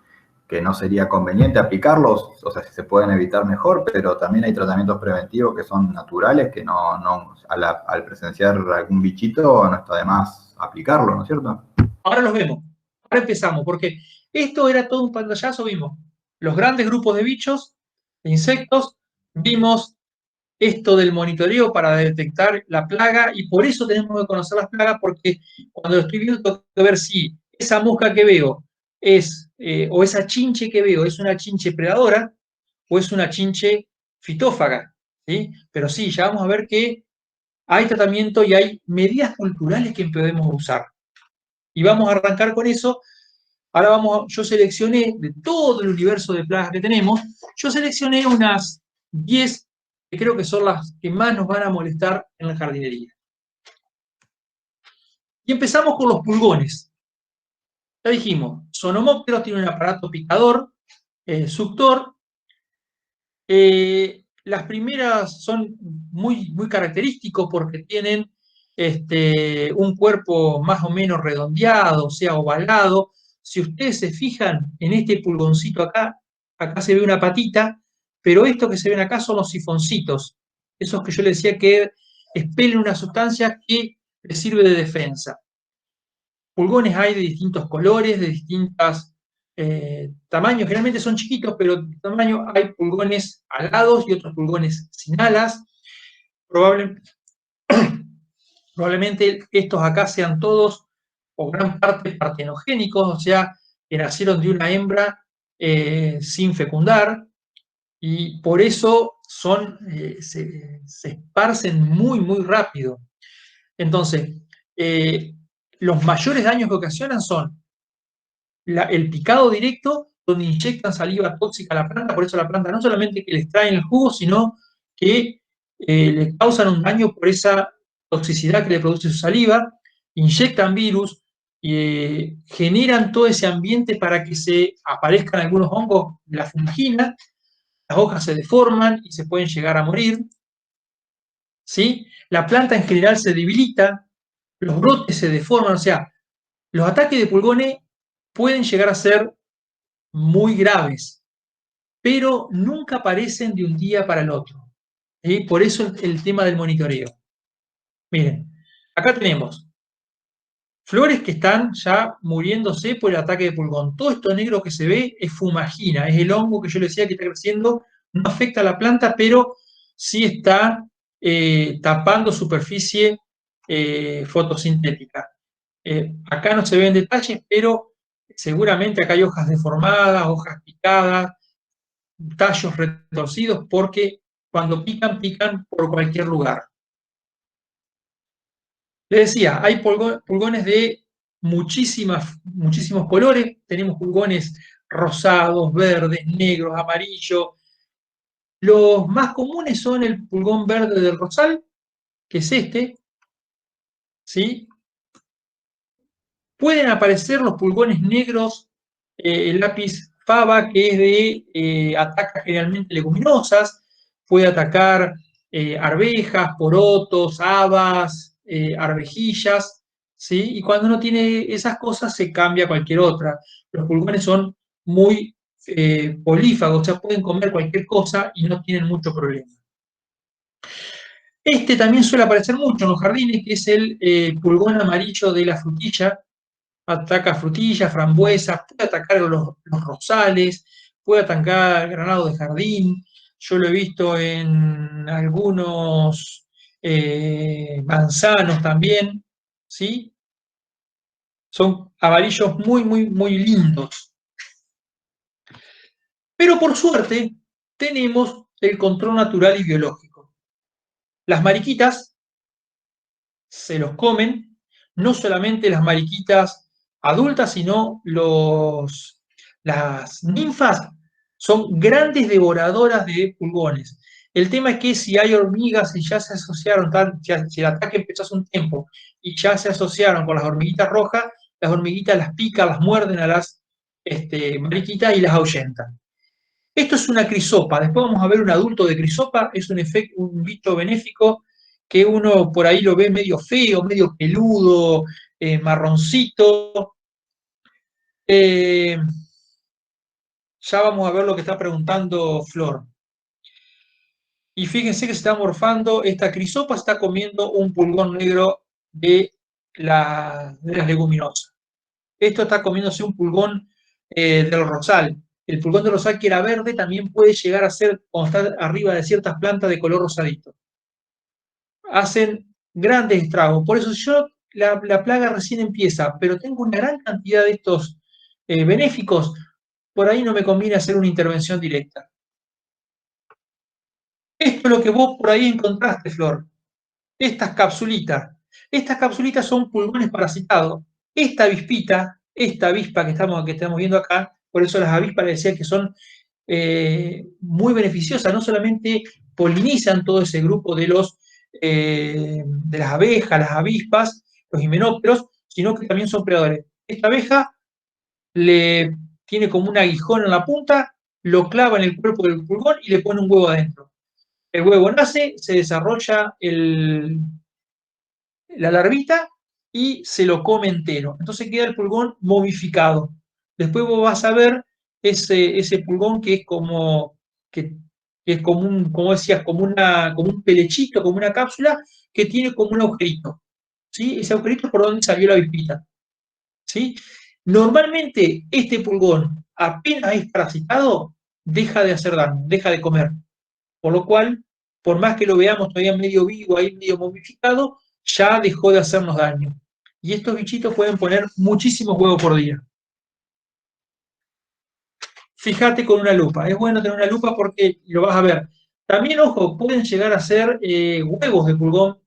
que no sería conveniente aplicarlos, o sea, si se pueden evitar mejor, pero también hay tratamientos preventivos que son naturales, que al presenciar algún bichito no está de más aplicarlo, ¿no es cierto? ahora los vemos. Ahora empezamos, porque esto era todo un pantallazo, vimos los grandes grupos de bichos, de insectos, vimos esto del monitoreo para detectar la plaga y por eso tenemos que conocer las plagas porque cuando lo estoy viendo tengo que ver si esa mosca que veo o esa chinche que veo es una chinche predadora o es una chinche fitófaga, ¿sí? Pero sí, ya vamos a ver que hay tratamiento y hay medidas culturales que podemos usar. Y vamos a arrancar con eso Ahora yo seleccioné de todo el universo de plagas que tenemos, yo seleccioné unas 10 que creo que son las que más nos van a molestar en la jardinería. Y empezamos con los pulgones. Ya dijimos, Sonomopteros tiene un aparato picador, suctor. Las primeras son muy característicos porque tienen un cuerpo más o menos redondeado, o sea, ovalado. Si ustedes se fijan en este pulgoncito acá, acá se ve una patita, pero estos que se ven acá son los sifoncitos, esos que yo les decía que expelen una sustancia que les sirve de defensa. Pulgones hay de distintos colores, de distintos tamaños, generalmente son chiquitos, pero de tamaño hay pulgones alados y otros pulgones sin alas. Probablemente estos acá sean todos o gran parte partenogénicos, o sea, que nacieron de una hembra sin fecundar, y por eso se esparcen muy rápido. Entonces, los mayores daños que ocasionan son el picado directo, donde inyectan saliva tóxica a la planta, por eso la planta no solamente que le extraen el jugo, sino que le causan un daño por esa toxicidad que le produce su saliva, inyectan virus, generan todo ese ambiente para que se aparezcan algunos hongos de la fungina, las hojas se deforman y se pueden llegar a morir, ¿sí? La planta en general se debilita, los brotes se deforman, o sea, los ataques de pulgones pueden llegar a ser muy graves, pero nunca aparecen de un día para el otro. Por eso el tema del monitoreo. Miren, acá tenemos flores que están ya muriéndose por el ataque de pulgón. Todo esto negro que se ve es fumagina, es el hongo que yo les decía que está creciendo, no afecta a la planta, pero sí está tapando superficie fotosintética. Acá no se ven detalles, pero seguramente acá hay hojas deformadas, hojas picadas, tallos retorcidos, porque cuando pican, pican por cualquier lugar. Les decía, hay pulgones de muchísimos colores. Tenemos pulgones rosados, verdes, negros, amarillos. Los más comunes son el pulgón verde del rosal, que es este, ¿sí? Pueden aparecer los pulgones negros, el lápiz fava, que es ataca generalmente leguminosas, puede atacar arvejas, porotos, habas, arvejillas, ¿sí? Y cuando no tiene esas cosas se cambia a cualquier otra. Los pulgones son muy polífagos, o sea, pueden comer cualquier cosa y no tienen mucho problema. Este también suele aparecer mucho en los jardines, que es el pulgón amarillo de la frutilla. Ataca frutillas, frambuesas, puede atacar los rosales, puede atacar granado de jardín. Yo lo he visto en algunos manzanos también, ¿sí? Son amarillos muy lindos. Pero por suerte tenemos el control natural y biológico. Las mariquitas se los comen, no solamente las mariquitas adultas, sino las ninfas son grandes devoradoras de pulgones. El tema es que si hay hormigas y ya se asociaron, si el ataque empezó hace un tiempo y ya se asociaron con las hormiguitas rojas, las hormiguitas las pican, las muerden a las mariquitas y las ahuyentan. Esto es una crisopa. Después vamos a ver un adulto de crisopa. Es un bicho benéfico que uno por ahí lo ve medio feo, medio peludo, marroncito. Ya vamos a ver lo que está preguntando Flor. Y fíjense que se está morfando, esta crisopa está comiendo un pulgón negro de las leguminosas. Esto está comiéndose un pulgón del rosal. El pulgón del rosal, que era verde, también puede llegar a ser, cuando está arriba de ciertas plantas, de color rosadito. Hacen grandes estragos. Por eso la plaga recién empieza, pero tengo una gran cantidad de estos benéficos, por ahí no me conviene hacer una intervención directa. Esto es lo que vos por ahí encontraste, Flor. Estas capsulitas. Estas capsulitas son pulgones parasitados. Esta avispita esta avispa que estamos viendo acá, por eso las avispas les decía que son muy beneficiosas, no solamente polinizan todo ese grupo de las abejas, las avispas, los himenópteros, sino que también son predadores. Esta abeja tiene como un aguijón en la punta, lo clava en el cuerpo del pulgón y le pone un huevo adentro. El huevo nace, se desarrolla la larvita y se lo come entero. Entonces queda el pulgón momificado. Después vos vas a ver ese pulgón que es como decías, como un pelechito, como una cápsula, que tiene como un agujerito. ¿Sí? Ese agujerito es por donde salió la avispita. ¿Sí? Normalmente este pulgón, apenas es parasitado, deja de hacer daño, deja de comer. Por lo cual, por más que lo veamos todavía medio vivo, ahí medio momificado, ya dejó de hacernos daño. Y estos bichitos pueden poner muchísimos huevos por día. Fíjate con una lupa, es bueno tener una lupa porque lo vas a ver. También, ojo, pueden llegar a ser huevos de pulgón,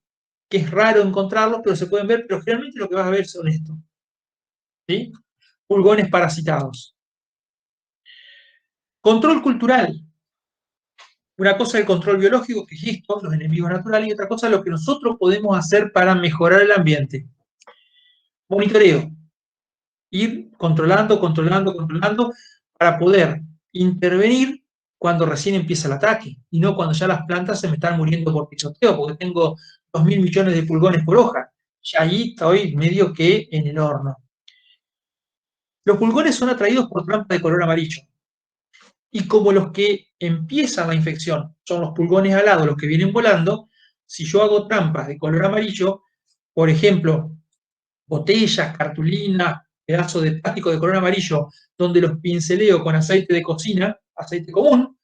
que es raro encontrarlos, pero se pueden ver, pero generalmente lo que vas a ver son estos. ¿Sí? Pulgones parasitados. Control cultural. Una cosa es el control biológico, que es esto, los enemigos naturales, y otra cosa es lo que nosotros podemos hacer para mejorar el ambiente. Monitoreo. Ir controlando, controlando, controlando, para poder intervenir cuando recién empieza el ataque, y no cuando ya las plantas se me están muriendo por pisoteo, porque tengo 2.000 millones de pulgones por hoja. Ya ahí estoy medio que en el horno. Los pulgones son atraídos por trampas de color amarillo. Y como los que empiezan la infección son los pulgones alados, los que vienen volando, si yo hago trampas de color amarillo, por ejemplo, botellas, cartulinas, pedazos de plástico de color amarillo, donde los pinceleo con aceite de cocina, aceite común,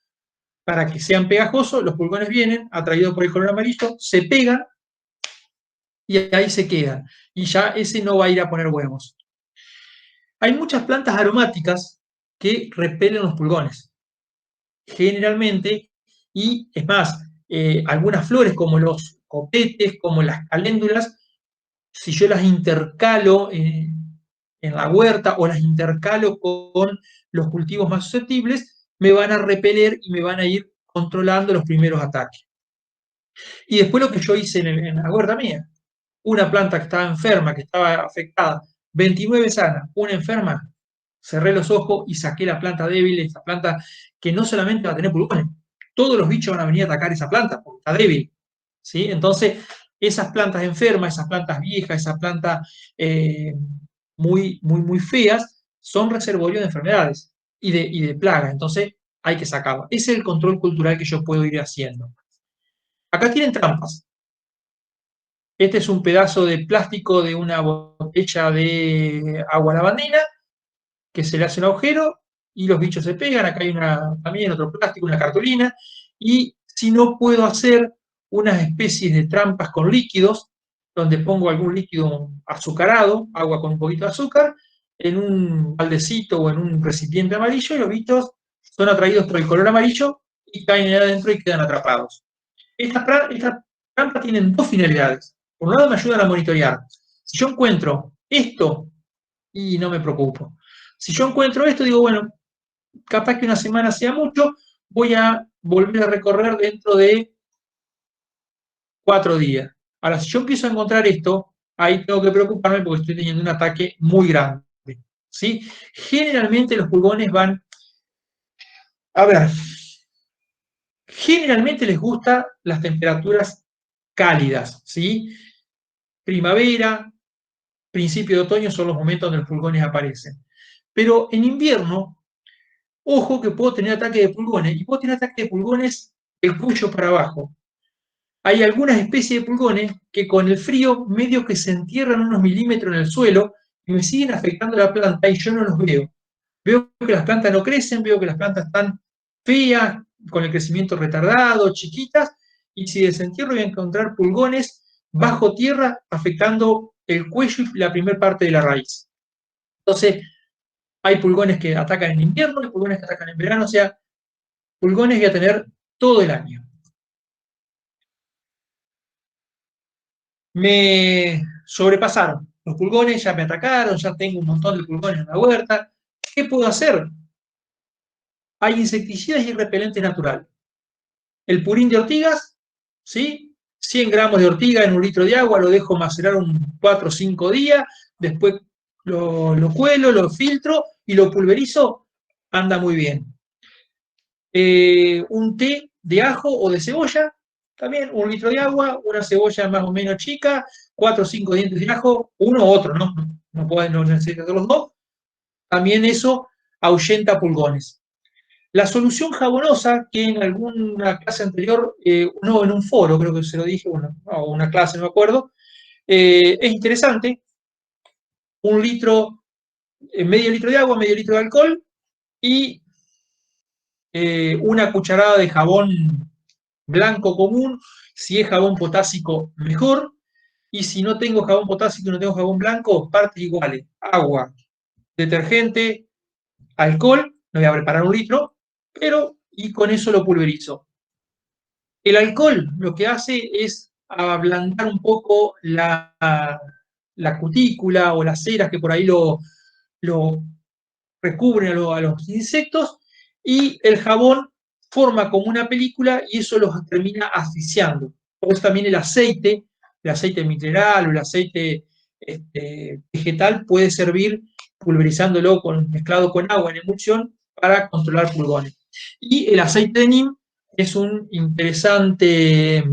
para que sean pegajosos, los pulgones vienen, atraídos por el color amarillo, se pegan y ahí se quedan. Y ya ese no va a ir a poner huevos. Hay muchas plantas aromáticas que repelen los pulgones. Generalmente, y es más, algunas flores como los copetes, como las caléndulas, si yo las intercalo en la huerta o las intercalo con los cultivos más susceptibles, me van a repeler y me van a ir controlando los primeros ataques. Y después lo que yo hice en la huerta mía, una planta que estaba enferma, que estaba afectada, 29 sanas, una enferma, cerré los ojos y saqué la planta débil, esa planta que no solamente va a tener pulgones, todos los bichos van a venir a atacar esa planta porque está débil. ¿Sí? Entonces, esas plantas enfermas, esas plantas viejas, esas plantas muy, muy, muy feas, son reservorios de enfermedades y de plagas. Entonces, hay que sacarlas. Ese es el control cultural que yo puedo ir haciendo. Acá tienen trampas. Este es un pedazo de plástico de una botella de agua lavandina que se le hace un agujero y los bichos se pegan. Acá hay también otro plástico, una cartulina. Y si no puedo hacer unas especies de trampas con líquidos, donde pongo algún líquido azucarado, agua con un poquito de azúcar, en un baldecito o en un recipiente amarillo, y los bichos son atraídos por el color amarillo y caen adentro y quedan atrapados. Estas trampas tienen dos finalidades. Por un lado me ayudan a monitorear. Si yo encuentro esto, y no me preocupo. Si yo encuentro esto, digo, bueno, capaz que una semana sea mucho, voy a volver a recorrer dentro de 4 días. Ahora, si yo empiezo a encontrar esto, ahí tengo que preocuparme porque estoy teniendo un ataque muy grande. ¿Sí? Generalmente los pulgones van... A ver, generalmente les gustan las temperaturas cálidas, ¿sí? Primavera, principio de otoño son los momentos donde los pulgones aparecen. Pero en invierno, ojo que puedo tener ataque de pulgones, y puedo tener ataque de pulgones del cuello para abajo. Hay algunas especies de pulgones que con el frío medio que se entierran unos milímetros en el suelo y me siguen afectando la planta y yo no los veo. Veo que las plantas no crecen, veo que las plantas están feas, con el crecimiento retardado, chiquitas, y si desentierro voy a encontrar pulgones bajo tierra afectando el cuello y la primera parte de la raíz. Entonces, hay pulgones que atacan en invierno, hay pulgones que atacan en verano, o sea, pulgones voy a tener todo el año. Me sobrepasaron. los pulgones ya me atacaron, ya tengo un montón de pulgones en la huerta. ¿Qué puedo hacer? Hay insecticidas y repelentes naturales. El purín de ortigas, ¿sí? 100 gramos de ortiga en un litro de agua, lo dejo macerar un 4 o 5 días, después lo cuelo, lo filtro y lo pulverizo, anda muy bien. Un té de ajo o de cebolla, también un litro de agua, una cebolla más o menos chica, 4 o 5 dientes de ajo, uno u otro, ¿no? No necesitan los dos. También eso ahuyenta pulgones. La solución jabonosa, que en alguna clase anterior, no, en un foro creo que se lo dije, bueno, o una clase, no me acuerdo, es interesante. Un litro, medio litro de agua, medio litro de alcohol y una cucharada de jabón blanco común. Si es jabón potásico, mejor. Y si no tengo jabón potásico y no tengo jabón blanco, partes iguales. Agua, detergente, alcohol, no voy a preparar un litro, pero y con eso lo pulverizo. El alcohol lo que hace es ablandar un poco la cutícula o las ceras que por ahí lo recubren a los insectos, y el jabón forma como una película y eso los termina asfixiando. Por eso también el aceite mineral o el aceite vegetal puede servir pulverizándolo mezclado con agua en emulsión para controlar pulgones. Y el aceite de neem es un interesante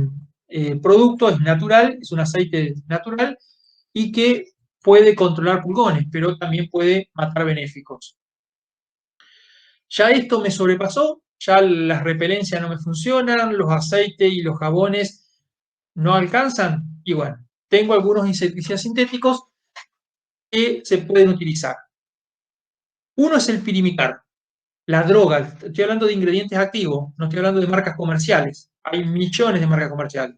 producto, es natural, es un aceite natural y que puede controlar pulgones, pero también puede matar benéficos. Ya esto me sobrepasó, ya las repelencias no me funcionan, los aceites y los jabones no alcanzan, y bueno, tengo algunos insecticidas sintéticos que se pueden utilizar. Uno es el pirimicar, la droga, estoy hablando de ingredientes activos, no estoy hablando de marcas comerciales, hay millones de marcas comerciales.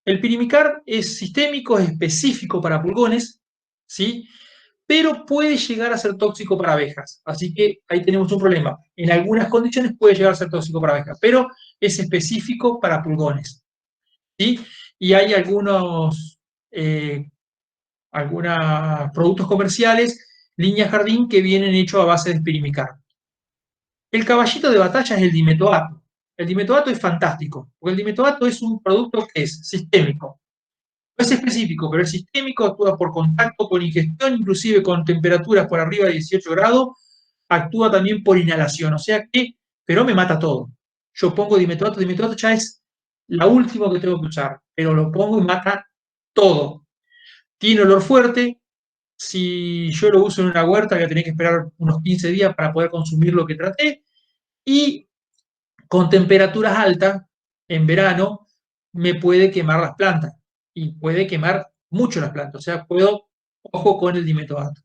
El pirimicar es sistémico, es específico para pulgones, ¿sí? Pero puede llegar a ser tóxico para abejas. Así que ahí tenemos un problema. En algunas condiciones puede llegar a ser tóxico para abejas, pero es específico para pulgones, ¿sí? Y hay algunos productos comerciales, líneas jardín, que vienen hechos a base de pirimicar. El caballito de batalla es el dimetoato. El dimetoato es fantástico, porque el dimetoato es un producto que es sistémico. No es específico, pero es sistémico, actúa por contacto, por ingestión, inclusive con temperaturas por arriba de 18 grados, actúa también por inhalación, o sea que, pero me mata todo. Yo pongo dimetoato ya es la última que tengo que usar, pero lo pongo y mata todo. Tiene olor fuerte, si yo lo uso en una huerta voy a tener que esperar unos 15 días para poder consumir lo que traté, y con temperaturas altas, en verano, me puede quemar las plantas y puede quemar mucho las plantas. O sea, ojo con el dimetoato.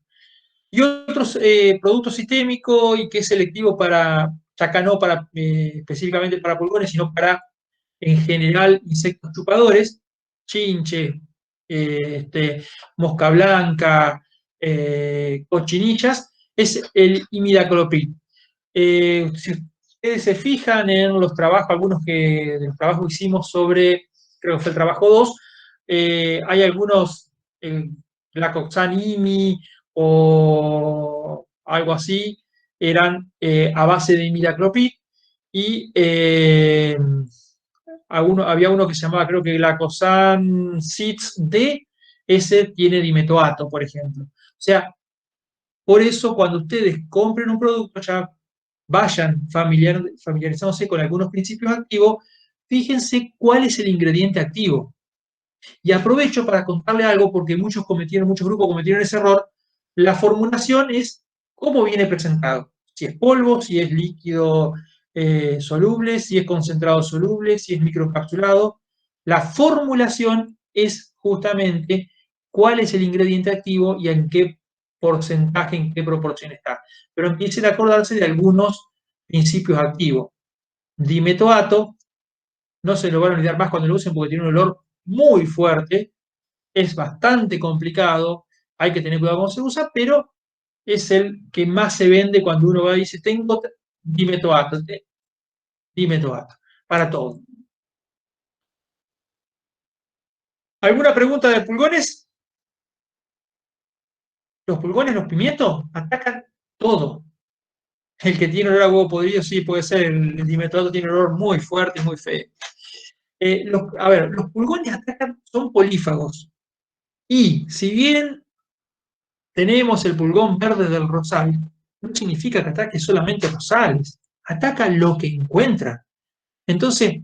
Y otros productos sistémicos y que es selectivo ya acá no específicamente para pulgones, sino para, en general, insectos chupadores, chinche, mosca blanca, cochinillas, es el imidacloprid. Si ustedes se fijan en los trabajos, de los trabajos que hicimos sobre, creo que fue el trabajo 2, hay algunos, Glacoxan IMI o algo así, eran a base de imidacloprid, y había uno que se llamaba, creo que Glacoxan SITS D, ese tiene dimetoato, por ejemplo. O sea, por eso cuando ustedes compren un producto, ya vayan familiarizándose con algunos principios activos, fíjense cuál es el ingrediente activo. Y aprovecho para contarle algo, porque muchos grupos cometieron ese error. La formulación es cómo viene presentado. Si es polvo, si es líquido soluble, si es concentrado soluble, si es microencapsulado. La formulación es justamente cuál es el ingrediente activo y en qué porcentaje, en qué proporción está. Pero empiecen a acordarse de algunos principios activos. Dimetoato, no se lo van a olvidar más cuando lo usen porque tiene un olor muy fuerte, es bastante complicado, hay que tener cuidado cómo se usa, pero es el que más se vende cuando uno va y dice, tengo dimetoato, para todo. ¿Alguna pregunta de pulgones? Los pulgones, los pimientos, atacan todo. El que tiene olor a huevo podrido, sí, puede ser. El dimetoato tiene olor muy fuerte y muy feo. A ver, los pulgones atacan, son polífagos. Y si bien tenemos el pulgón verde del rosal, no significa que ataque solamente rosales. Ataca lo que encuentra. Entonces,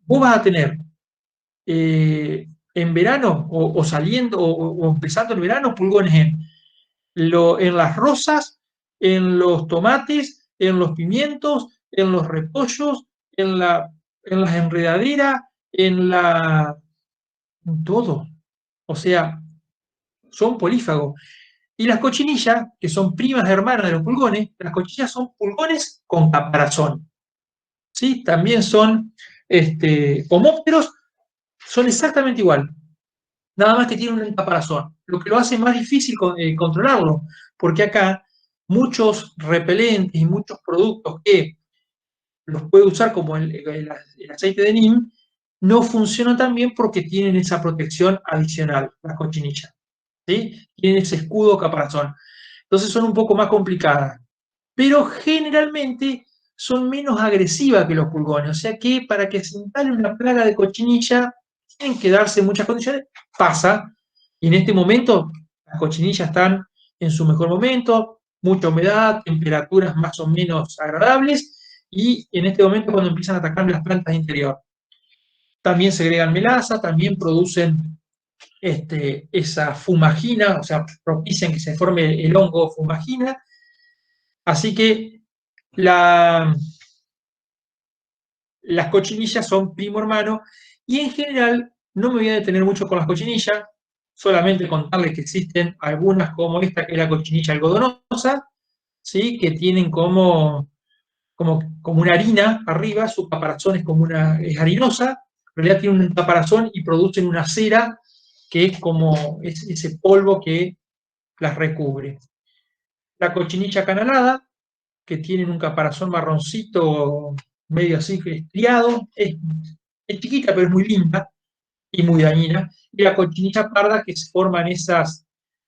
vos vas a tener en verano o saliendo o empezando el verano pulgones en las rosas, en los tomates, en los pimientos, en los repollos, en las enredaderas, en todo. O sea, son polífagos. Y las cochinillas, que son primas hermanas de los pulgones, las cochinillas son pulgones con caparazón. ¿Sí? También son homópteros, son exactamente igual. Nada más que tienen un caparazón, lo que lo hace más difícil controlarlo, porque acá muchos repelentes y muchos productos que los puede usar como el aceite de neem, no funcionan tan bien porque tienen esa protección adicional, las cochinillas. ¿Sí? Tienen ese escudo caparazón. Entonces son un poco más complicadas. Pero generalmente son menos agresivas que los pulgones. O sea que para que se instale una plaga de cochinilla, tienen que darse muchas condiciones. Pasa. Y en este momento, las cochinillas están en su mejor momento, mucha humedad, temperaturas más o menos agradables. Y en este momento, cuando empiezan a atacar las plantas de interior, también segregan melaza, también producen esa fumagina, o sea, propician que se forme el hongo fumagina. Así que las cochinillas son primo hermano y en general no me voy a detener mucho con las cochinillas, solamente contarles que existen algunas como esta, que es la cochinilla algodonosa, ¿sí? Que tienen como una harina arriba, su caparazón es harinosa, en realidad tiene un caparazón y producen una cera que es como ese polvo que las recubre. La cochinilla canalada, que tienen un caparazón marroncito medio así estriado, es chiquita pero es muy linda y muy dañina. Y la cochinilla parda, que se forman esas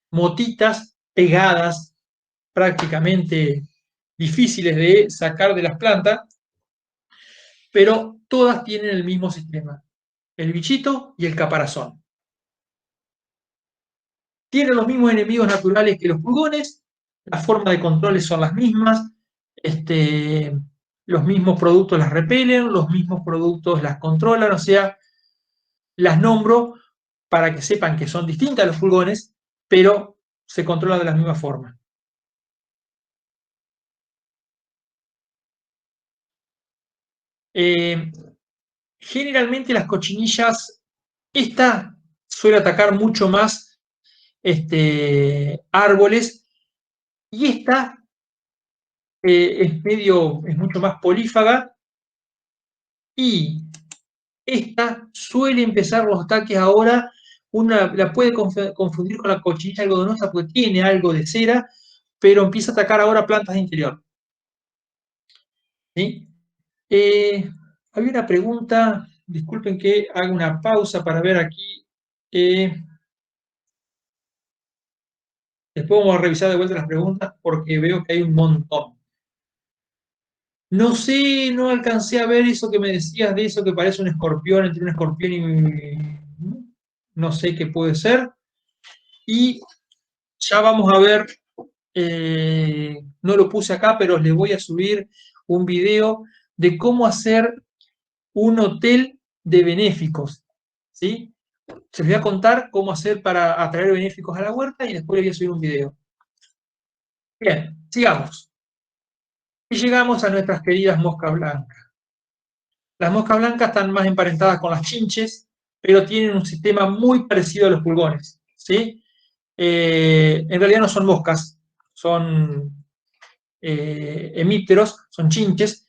motitas pegadas, prácticamente difíciles de sacar de las plantas, pero todas tienen el mismo sistema, el bichito y el caparazón. Tienen los mismos enemigos naturales que los pulgones, las formas de controles son las mismas, los mismos productos las repelen, los mismos productos las controlan, o sea, las nombro para que sepan que son distintas a los pulgones, pero se controlan de la misma forma. Generalmente las cochinillas, esta suele atacar mucho más árboles y esta es mucho más polífaga y esta suele empezar los ataques ahora, la puede confundir con la cochinilla algodonosa porque tiene algo de cera, pero empieza a atacar ahora plantas de interior. ¿Sí? Había una pregunta, disculpen que haga una pausa para ver aquí. Después vamos a revisar de vuelta las preguntas porque veo que hay un montón. No sé, no alcancé a ver eso que me decías de eso que parece un escorpión, entre un escorpión y no sé qué puede ser. Y ya vamos a ver, no lo puse acá, pero les voy a subir un video de cómo hacer un hotel de benéficos, ¿sí? Se les voy a contar cómo hacer para atraer benéficos a la huerta y después les voy a subir un video. Bien, sigamos. Y llegamos a nuestras queridas moscas blancas. Las moscas blancas están más emparentadas con las chinches, pero tienen un sistema muy parecido a los pulgones, ¿sí? En realidad no son moscas, son hemípteros, son chinches.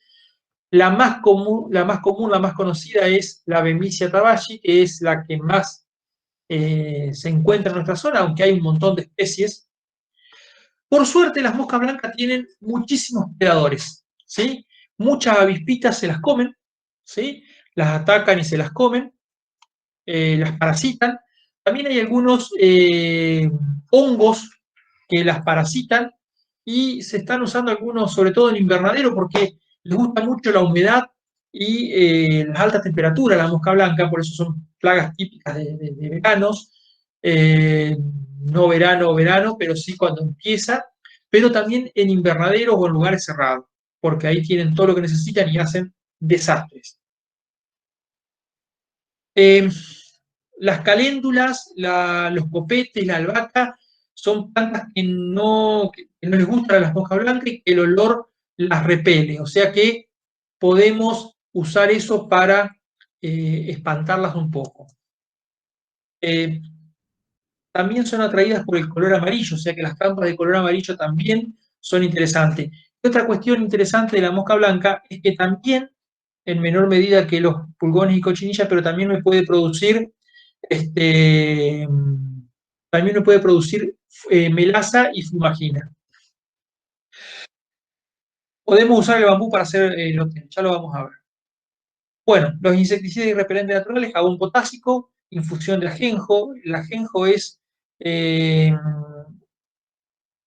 La más común, la más conocida es la Bemisia tabaci, que es la que más se encuentra en nuestra zona, aunque hay un montón de especies. Por suerte, las moscas blancas tienen muchísimos predadores, ¿sí? Muchas avispitas se las comen, ¿sí? Las atacan y se las comen, las parasitan. También hay algunos hongos que las parasitan y se están usando algunos, sobre todo en invernadero, porque les gusta mucho la humedad y las altas temperaturas, la mosca blanca, por eso son plagas típicas de veranos, no verano, verano, pero sí cuando empieza, pero también en invernaderos o en lugares cerrados, porque ahí tienen todo lo que necesitan y hacen desastres. Las caléndulas, los copetes, la albahaca, son plantas que no les gustan a las moscas blancas y que el olor las repele. O sea que podemos usar eso para espantarlas un poco. También son atraídas por el color amarillo, o sea que las trampas de color amarillo también son interesantes. Y otra cuestión interesante de la mosca blanca es que también, en menor medida que los pulgones y cochinillas, pero también me puede producir también me puede producir melaza y fumagina. Podemos usar el bambú para hacer el hotel, ya lo vamos a ver. Bueno, los insecticidas y repelentes naturales, jabón potásico, infusión de ajenjo. El ajenjo es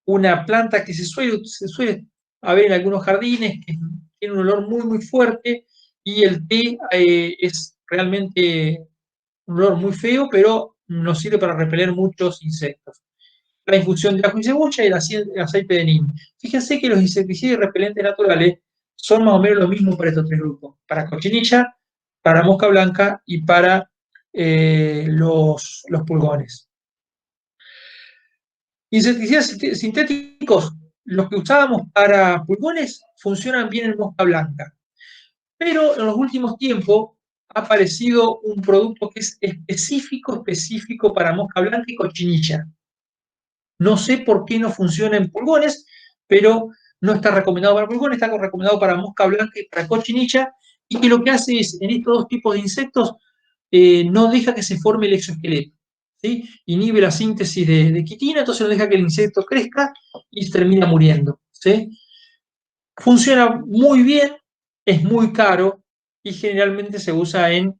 una planta que se suele ver en algunos jardines, que tiene un olor muy, muy fuerte, y el té es realmente un olor muy feo, pero nos sirve para repeler muchos insectos. La infusión de ajo y cebolla y el aceite de neem. Fíjense que los insecticidas y repelentes naturales son más o menos lo mismo para estos tres grupos, para cochinilla, para mosca blanca y para los pulgones. Insecticidas sintéticos, los que usábamos para pulgones, funcionan bien en mosca blanca. Pero en los últimos tiempos ha aparecido un producto que es específico para mosca blanca y cochinilla. No sé por qué no funciona en pulgones, pero no está recomendado para pulgones, está recomendado para mosca blanca y para cochinilla, y que lo que hace es, en estos dos tipos de insectos, no deja que se forme el exoesqueleto, ¿sí? Inhibe la síntesis de quitina, entonces no deja que el insecto crezca y se termina muriendo, ¿sí? Funciona muy bien, es muy caro y generalmente se usa en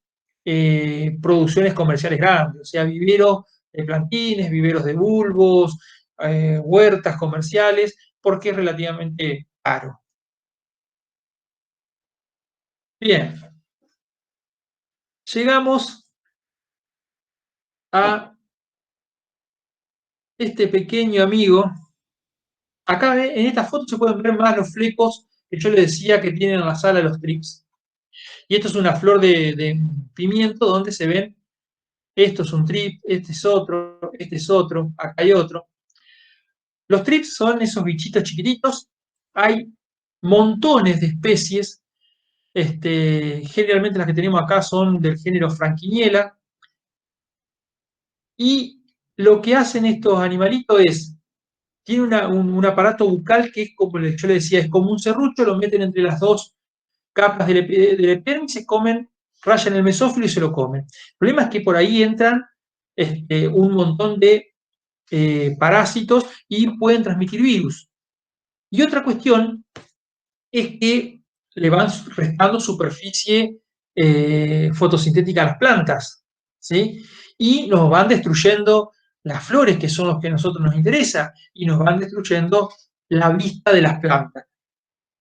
producciones comerciales grandes, o sea, viveros de plantines, viveros de bulbos, huertas comerciales, porque es relativamente caro. Bien, llegamos a este pequeño amigo. Acá en esta foto se pueden ver más los flecos que yo le decía que tienen en la sala los trips. Y esto es una flor de pimiento donde se ven, esto es un trip, este es otro, acá hay otro. Los trips son esos bichitos chiquititos, hay montones de especies, generalmente las que tenemos acá son del género Franquiniela, y lo que hacen estos animalitos es, tiene un aparato bucal que es como yo le decía, es como un serrucho, lo meten entre las dos capas del epidermis, se comen, rayan el mesófilo y se lo comen. El problema es que por ahí entran un montón de parásitos y pueden transmitir virus. Y otra cuestión es que le van restando superficie fotosintética a las plantas, ¿sí? Y nos van destruyendo las flores, que son los que a nosotros nos interesa, y nos van destruyendo la vista de las plantas.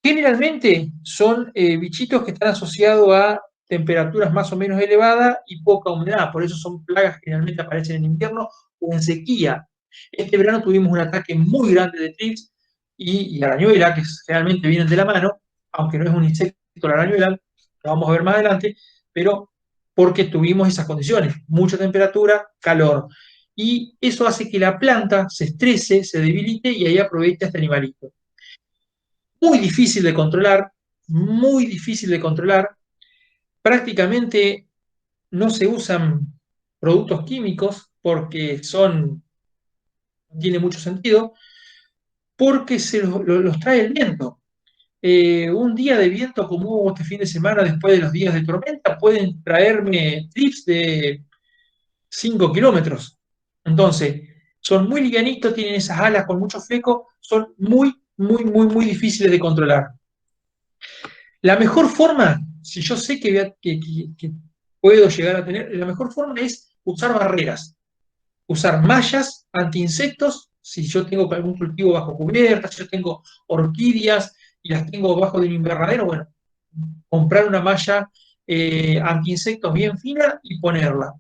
Generalmente son bichitos que están asociados a temperaturas más o menos elevadas y poca humedad, por eso son plagas que generalmente aparecen en invierno o en sequía. Este verano tuvimos un ataque muy grande de trips y arañuela, que generalmente vienen de la mano, aunque no es un insecto la arañuela, lo vamos a ver más adelante, pero porque tuvimos esas condiciones, mucha temperatura, calor. Y eso hace que la planta se estrese, se debilite y ahí aprovecha este animalito. Muy difícil de controlar, muy difícil de controlar. Prácticamente no se usan productos químicos porque no tiene mucho sentido, porque se los trae el viento. Un día de viento como hubo este fin de semana después de los días de tormenta pueden traerme trips de 5 kilómetros. Entonces, son muy livianitos, tienen esas alas con mucho fleco, son muy difíciles de controlar. La mejor forma, si yo sé que puedo llegar a tener, la mejor forma es usar barreras, usar mallas anti-insectos, si yo tengo algún cultivo bajo cubierta, si yo tengo orquídeas y las tengo bajo de mi invernadero, bueno, comprar una malla anti-insectos bien fina y ponerla.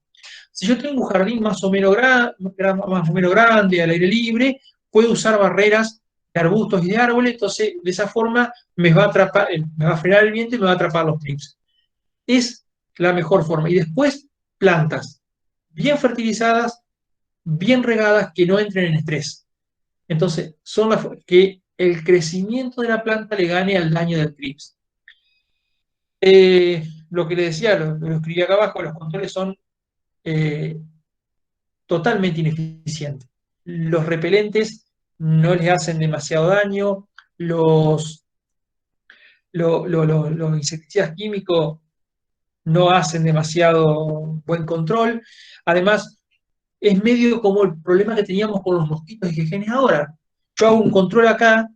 Si yo tengo un jardín más o menos, más o menos grande, al aire libre, puedo usar barreras de arbustos y de árboles, entonces de esa forma me va a atrapar, me va a frenar el viento y me va a atrapar los trips. Es la mejor forma. Y después, plantas bien fertilizadas, bien regadas, que no entren en estrés. Entonces, son las que el crecimiento de la planta le gane al daño del trips. Lo que le decía, lo escribí acá abajo, los controles son eh, totalmente ineficientes. Los repelentes no les hacen demasiado daño, los insecticidas químicos no hacen demasiado buen control. Además, es medio como el problema que teníamos con los mosquitos y jejenes ahora. Yo hago un control acá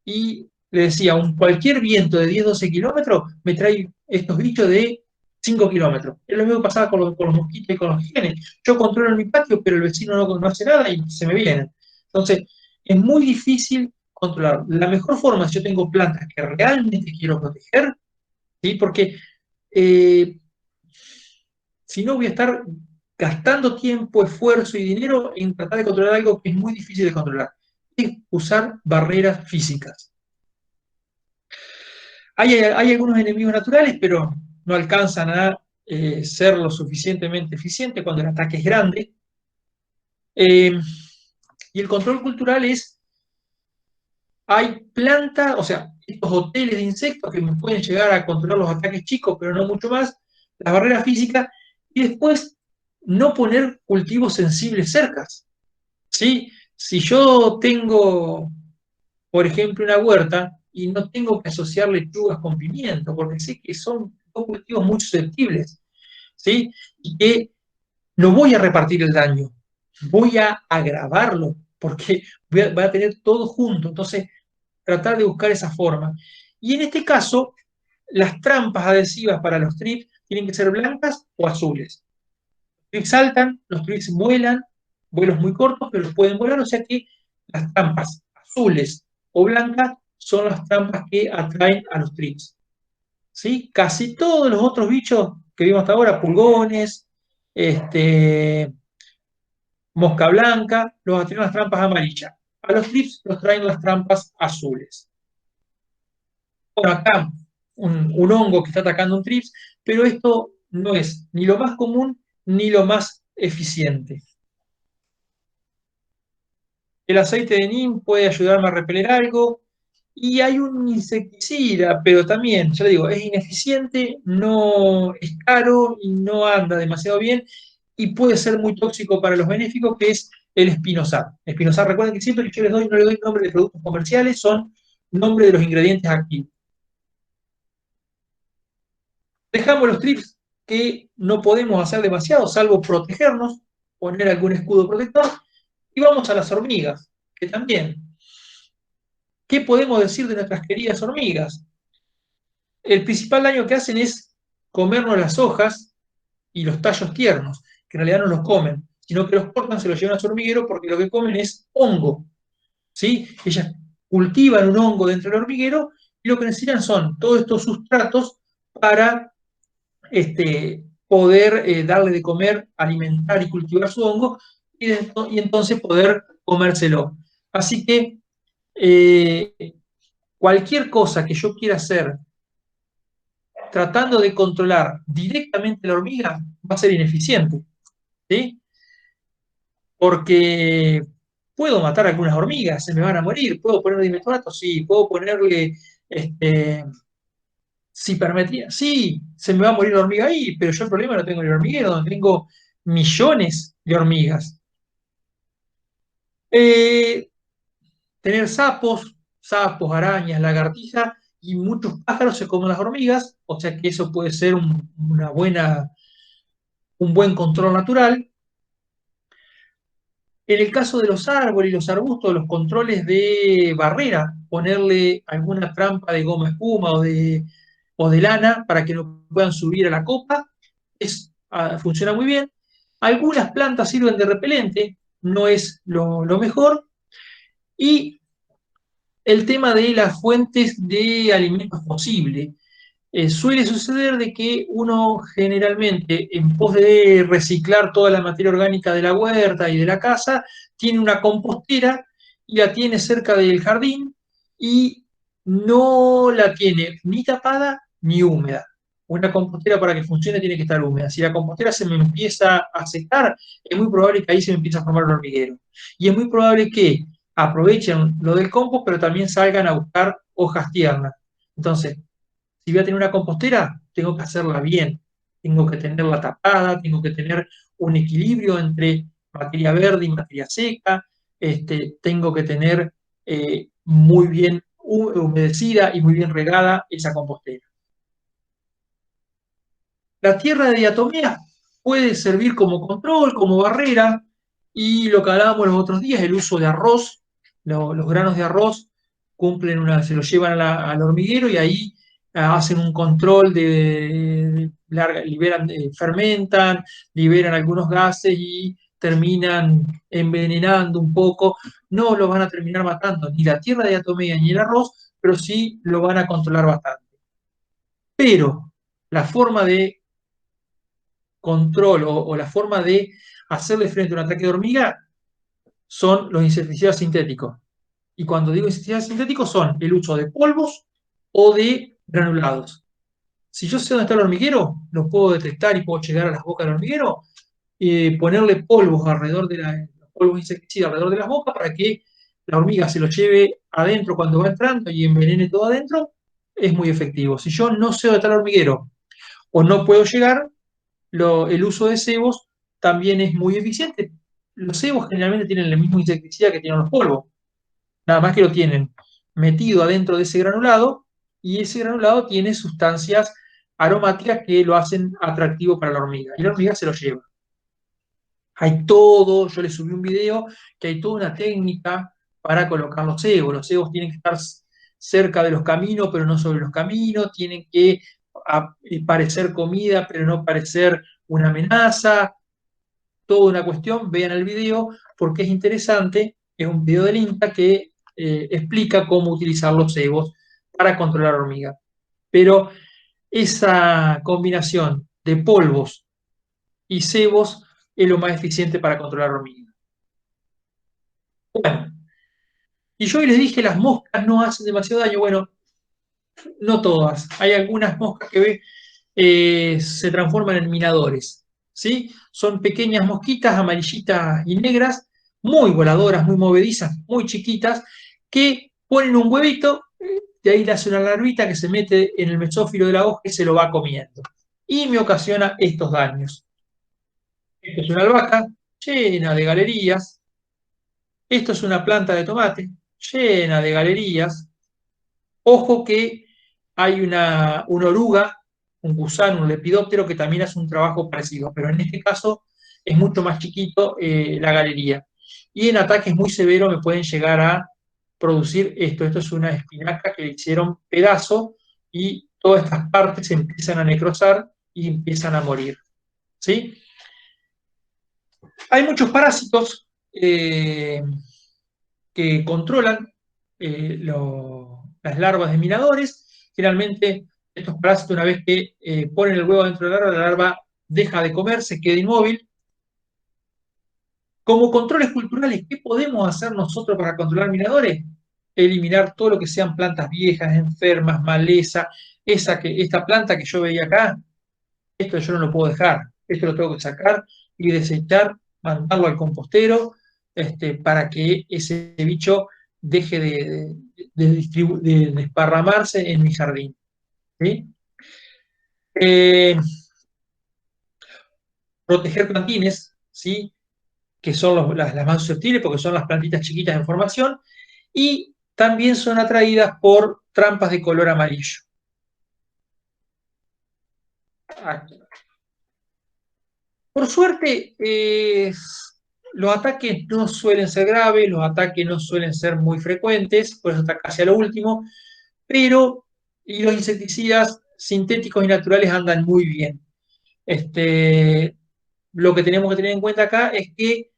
y le decía, cualquier viento de 10-12 kilómetros me trae estos bichos de 5 kilómetros. Es lo mismo que pasaba con los mosquitos y con los jejenes. Yo controlo en mi patio, pero el vecino no hace nada y se me vienen. Entonces, es muy difícil controlar. La mejor forma, si yo tengo plantas que realmente quiero proteger, ¿sí? Porque eh, si no voy a estar gastando tiempo, esfuerzo y dinero en tratar de controlar algo que es muy difícil de controlar. Es usar barreras físicas. Hay algunos enemigos naturales, pero no alcanzan a ser lo suficientemente eficientes cuando el ataque es grande. Y el control cultural es, hay plantas, o sea, estos hoteles de insectos que me pueden llegar a controlar los ataques chicos, pero no mucho más, las barreras físicas, y después no poner cultivos sensibles cercas. ¿Sí? Si yo tengo, por ejemplo, una huerta y no tengo que asociar lechugas con pimiento, porque sé que son dos cultivos muy susceptibles, ¿sí? Y que no voy a repartir el daño, voy a agravarlo, porque voy a tener todo junto. Entonces, tratar de buscar esa forma. Y en este caso, las trampas adhesivas para los trips tienen que ser blancas o azules. Los trips saltan, los trips vuelan, vuelos muy cortos, pero pueden volar, o sea que las trampas azules o blancas son las trampas que atraen a los trips. ¿Sí? Casi todos los otros bichos que vimos hasta ahora, pulgones, mosca blanca, los atraen las trampas amarillas. A los trips los traen las trampas azules. Bueno, acá un hongo que está atacando un trips, pero esto no es ni lo más común ni lo más eficiente. El aceite de neem puede ayudarme a repeler algo y hay un insecticida, pero también, ya le digo, es ineficiente, no es caro y no anda demasiado bien y puede ser muy tóxico para los benéficos, que es el espinosad. Espinosad, recuerden que siempre que yo les doy, no les doy nombre de productos comerciales, son nombre de los ingredientes activos. Dejamos los trips que no podemos hacer demasiado, salvo protegernos, poner algún escudo protector, y vamos a las hormigas, que también. ¿Qué podemos decir de nuestras queridas hormigas? El principal daño que hacen es comernos las hojas y los tallos tiernos, que en realidad no los comen, sino que los cortan, se los llevan a su hormiguero porque lo que comen es hongo. ¿Sí? Ellas cultivan un hongo dentro del hormiguero y lo que necesitan son todos estos sustratos para poder darle de comer, alimentar y cultivar su hongo y entonces poder comérselo. Así que cualquier cosa que yo quiera hacer tratando de controlar directamente la hormiga va a ser ineficiente, ¿sí? Porque puedo matar algunas hormigas, se me van a morir, puedo ponerle dimetonato, sí, puedo ponerle cipermetría, sí, se me va a morir la hormiga ahí, pero yo el problema lo tengo en el hormiguero, donde tengo millones de hormigas. Eh, Tener sapos, arañas, lagartijas y muchos pájaros se comen las hormigas, o sea que eso puede ser un buen control natural. En el caso de los árboles y los arbustos, los controles de barrera, ponerle alguna trampa de goma espuma o de lana para que no puedan subir a la copa, funciona muy bien. Algunas plantas sirven de repelente, no es lo mejor. Y el tema de las fuentes de alimentos posibles. Suele suceder de que uno generalmente, en pos de reciclar toda la materia orgánica de la huerta y de la casa, tiene una compostera y la tiene cerca del jardín y no la tiene ni tapada ni húmeda. Una compostera para que funcione tiene que estar húmeda. Si la compostera se me empieza a secar, es muy probable que ahí se me empiece a formar un hormiguero. Y es muy probable que aprovechen lo del compost, pero también salgan a buscar hojas tiernas. Entonces, si voy a tener una compostera, tengo que hacerla bien, tengo que tenerla tapada, tengo que tener un equilibrio entre materia verde y materia seca, tengo que tener muy bien humedecida y muy bien regada esa compostera. La tierra de diatomea puede servir como control, como barrera, y lo que hablábamos los otros días, el uso de arroz, los granos de arroz se los llevan al hormiguero y ahí hacen un control liberan, fermentan, liberan algunos gases y terminan envenenando un poco. No lo van a terminar matando ni la tierra de diatomea ni el arroz, pero sí lo van a controlar bastante. Pero la forma de control o la forma de hacerle frente a un ataque de hormiga son los insecticidas sintéticos. Y cuando digo insecticidas sintéticos son el uso de polvos o de granulados. Si yo sé dónde está el hormiguero, lo puedo detectar y puedo llegar a las bocas del hormiguero y ponerle polvos alrededor de polvos insecticidas alrededor de las bocas para que la hormiga se lo lleve adentro cuando va entrando y envenene todo adentro, es muy efectivo. Si yo no sé dónde está el hormiguero o no puedo llegar, el uso de cebos también es muy eficiente. Los cebos generalmente tienen el mismo insecticida que tienen los polvos, nada más que lo tienen metido adentro de ese granulado y ese granulado tiene sustancias aromáticas que lo hacen atractivo para la hormiga y la hormiga se lo lleva. Hay todo, yo le subí un video que hay toda una técnica para colocar los cebos. Los cebos tienen que estar cerca de los caminos, pero no sobre los caminos, tienen que parecer comida, pero no parecer una amenaza, toda una cuestión. Vean el video porque es interesante, es un video del INTA que explica cómo utilizar los cebos para controlar hormigas. Pero esa combinación de polvos y cebos es lo más eficiente para controlar hormigas. Bueno, y yo hoy les dije las moscas no hacen demasiado daño. Bueno, no todas. Hay algunas moscas que se transforman en minadores, ¿sí? Son pequeñas mosquitas amarillitas y negras, muy voladoras, muy movedizas, muy chiquitas, que ponen un huevito, de ahí le hace una larvita que se mete en el mesófilo de la hoja y se lo va comiendo. Y me ocasiona estos daños. Esto es una albahaca llena de galerías. Esto es una planta de tomate llena de galerías. Ojo que hay una oruga, un gusano, un lepidóptero que también hace un trabajo parecido, pero en este caso es mucho más chiquito la galería. Y en ataques muy severos me pueden llegar a producir esto. Esto es una espinaca que le hicieron pedazo y todas estas partes se empiezan a necrosar y empiezan a morir. ¿Sí? Hay muchos parásitos que controlan las larvas de minadores. Generalmente, estos parásitos, una vez que ponen el huevo dentro de la larva deja de comer, se queda inmóvil. Como controles culturales, ¿qué podemos hacer nosotros para controlar minadores? Eliminar todo lo que sean plantas viejas, enfermas, maleza. Esta planta que yo veía acá, esto yo no lo puedo dejar. Esto lo tengo que sacar y desechar, mandarlo al compostero, para que ese bicho deje de desparramarse en mi jardín. ¿Sí? Eh, Proteger plantines, ¿sí? Que son las más susceptibles porque son las plantitas chiquitas en formación y también son atraídas por trampas de color amarillo. Por suerte, los ataques no suelen ser graves, los ataques no suelen ser muy frecuentes, por eso está casi a lo último, pero y los insecticidas sintéticos y naturales andan muy bien. Lo que tenemos que tener en cuenta acá es que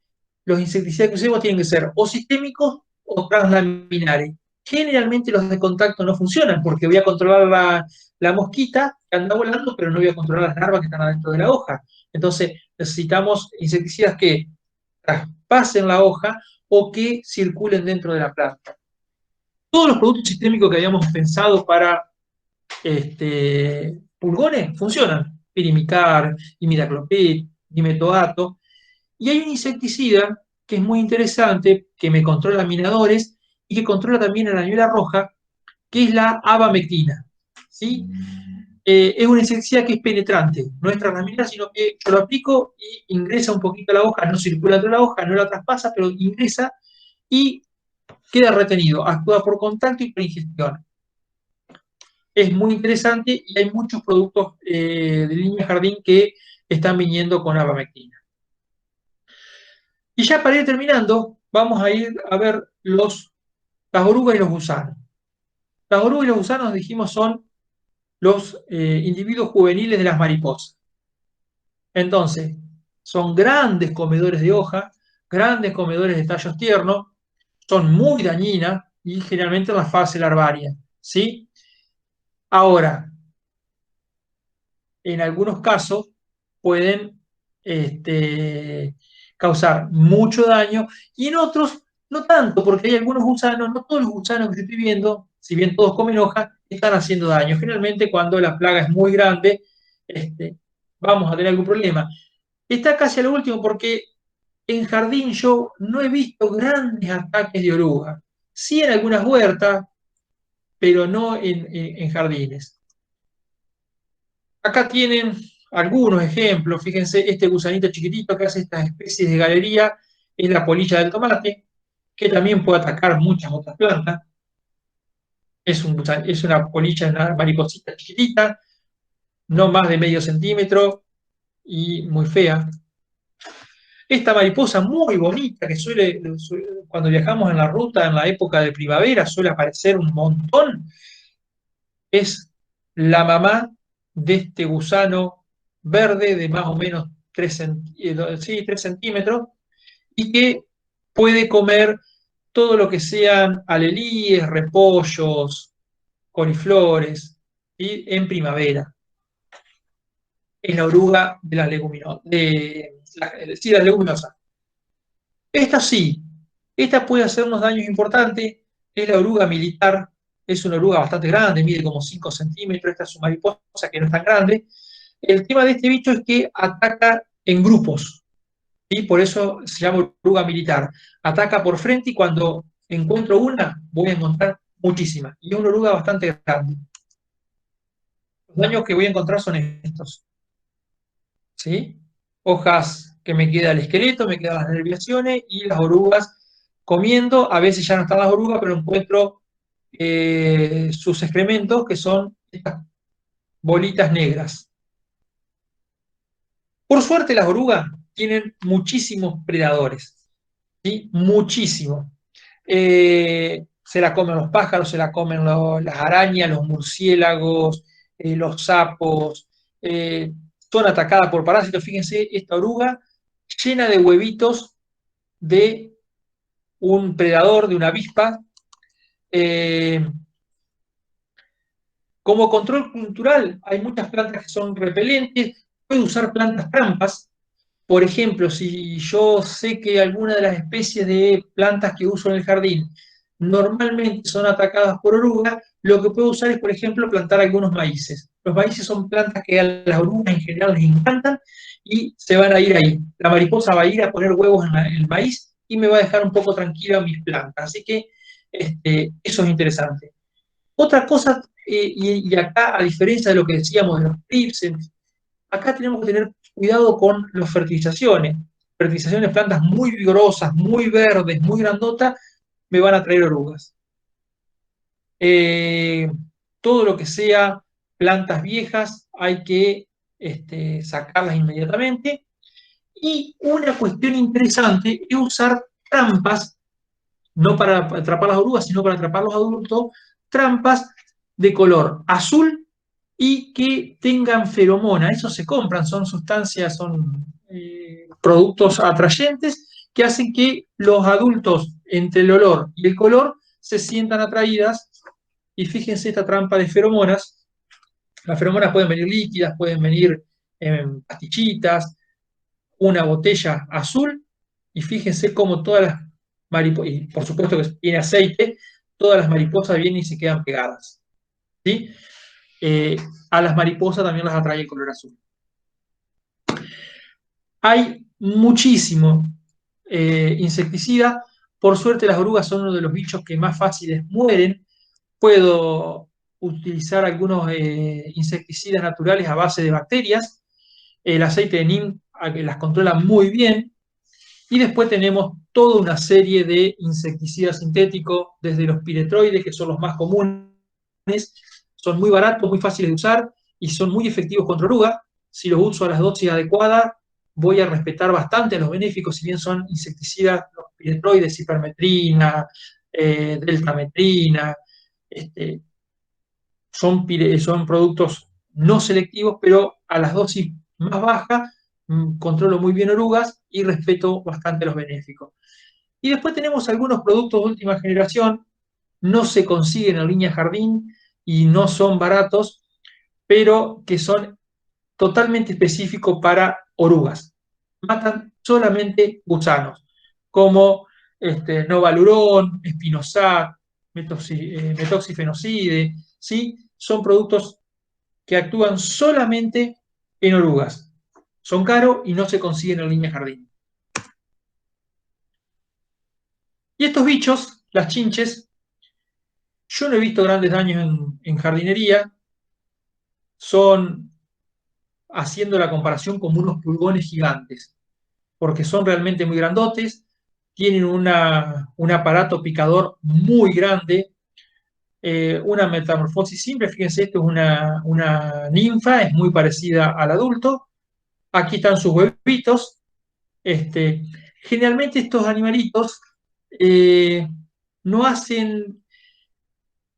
los insecticidas que usemos tienen que ser o sistémicos o translaminares. Generalmente los de contacto no funcionan porque voy a controlar la mosquita que anda volando, pero no voy a controlar las larvas que están adentro de la hoja. Entonces necesitamos insecticidas que traspasen la hoja o que circulen dentro de la planta. Todos los productos sistémicos que habíamos pensado para pulgones funcionan. Pirimicar, imidacloprid, dimetoato. Y hay un insecticida que es muy interesante, que me controla minadores y que controla también la arañuela roja, que es la abamectina. ¿Sí? Es una insecticida que es penetrante, no es translaminal, sino que yo lo aplico y ingresa un poquito a la hoja, no circula dentro de la hoja, no la traspasa, pero ingresa y queda retenido, actúa por contacto y por ingestión. Es muy interesante y hay muchos productos de línea jardín que están viniendo con abamectina. Y ya para ir terminando, vamos a ir a ver las orugas y los gusanos. Las orugas y los gusanos, dijimos, son los individuos juveniles de las mariposas. Entonces, son grandes comedores de hoja, grandes comedores de tallos tiernos, son muy dañinas y generalmente en la fase larvaria, ¿sí? Ahora, en algunos casos pueden causar mucho daño y en otros no tanto, porque hay algunos gusanos, no todos los gusanos que estoy viendo, si bien todos comen hoja, están haciendo daño. Generalmente cuando la plaga es muy grande, vamos a tener algún problema. Está casi al último porque en jardín yo no he visto grandes ataques de oruga. Sí en algunas huertas, pero no en jardines. Acá tienen algunos ejemplos. Fíjense, este gusanito chiquitito que hace estas especies de galería es la polilla del tomate, que también puede atacar muchas otras plantas. Es una polilla, una mariposita chiquitita, no más de medio centímetro y muy fea. Esta mariposa muy bonita que cuando viajamos en la ruta en la época de primavera, suele aparecer un montón, es la mamá de este gusano verde de más o menos 3 centímetros y que puede comer todo lo que sean alelíes, repollos, coliflores, ¿sí? En primavera. Es la oruga de las leguminosas. Las leguminosas. Esta sí, esta puede hacernos daños importantes. Es la oruga militar. Es una oruga bastante grande, mide como 5 centímetros. Esta es una mariposa que no es tan grande. El tema de este bicho es que ataca en grupos. ¿Sí? Por eso se llama oruga militar. Ataca por frente y cuando encuentro una, voy a encontrar muchísimas. Y es una oruga bastante grande. Los daños que voy a encontrar son estos. ¿Sí? Hojas que me queda el esqueleto, me quedan las nerviaciones y las orugas comiendo. A veces ya no están las orugas, pero encuentro sus excrementos, que son estas bolitas negras. Por suerte, las orugas tienen muchísimos predadores, ¿sí? Muchísimos. Se la comen los pájaros, se la comen las arañas, los murciélagos, los sapos. Son atacadas por parásitos. Fíjense, esta oruga llena de huevitos de un predador, de una avispa. Como control cultural, hay muchas plantas que son repelentes. Puede usar plantas trampas. Por ejemplo, si yo sé que alguna de las especies de plantas que uso en el jardín normalmente son atacadas por orugas, lo que puedo usar es, por ejemplo, plantar algunos maíces. Los maíces son plantas que a las orugas en general les encantan y se van a ir ahí. La mariposa va a ir a poner huevos en el maíz y me va a dejar un poco tranquila mis plantas. Así que eso es interesante. Otra cosa, y acá, a diferencia de lo que decíamos de los trips, acá tenemos que tener cuidado con las fertilizaciones. Fertilizaciones de plantas muy vigorosas, muy verdes, muy grandotas, me van a traer orugas. Todo lo que sea plantas viejas hay que sacarlas inmediatamente. Y una cuestión interesante es usar trampas, no para atrapar las orugas, sino para atrapar los adultos, trampas de color azul y que tengan feromona. Eso se compran, son sustancias, son productos atrayentes que hacen que los adultos, entre el olor y el color, se sientan atraídas. Y fíjense esta trampa de feromonas. Las feromonas pueden venir líquidas, pueden venir en pastillitas, una botella azul, y fíjense cómo todas las mariposas, y por supuesto que tiene aceite, todas las mariposas vienen y se quedan pegadas. ¿Sí? A las mariposas también las atrae el color azul. Hay muchísimo insecticida. Por suerte las orugas son uno de los bichos que más fáciles mueren. Puedo utilizar algunos insecticidas naturales a base de bacterias. El aceite de neem las controla muy bien. Y después tenemos toda una serie de insecticidas sintéticos, desde los piretroides, que son los más comunes, son muy baratos, muy fáciles de usar y son muy efectivos contra orugas. Si los uso a las dosis adecuadas, voy a respetar bastante a los benéficos, si bien son insecticidas, los piretroides, hipermetrina, deltametrina, son productos no selectivos, pero a las dosis más bajas controlo muy bien orugas y respeto bastante los benéficos. Y después tenemos algunos productos de última generación, no se consiguen en línea jardín y no son baratos, pero que son totalmente específicos para orugas. Matan solamente gusanos, como Novalurón, Espinosat, metoxifenocide, ¿sí? Son productos que actúan solamente en orugas. Son caros y no se consiguen en línea jardín. Y estos bichos, las chinches, yo no he visto grandes daños en jardinería. Son, haciendo la comparación, como unos pulgones gigantes, porque son realmente muy grandotes, tienen un aparato picador muy grande, una metamorfosis simple. Fíjense, esto es una ninfa, es muy parecida al adulto. Aquí están sus huevitos. Generalmente estos animalitos no hacen,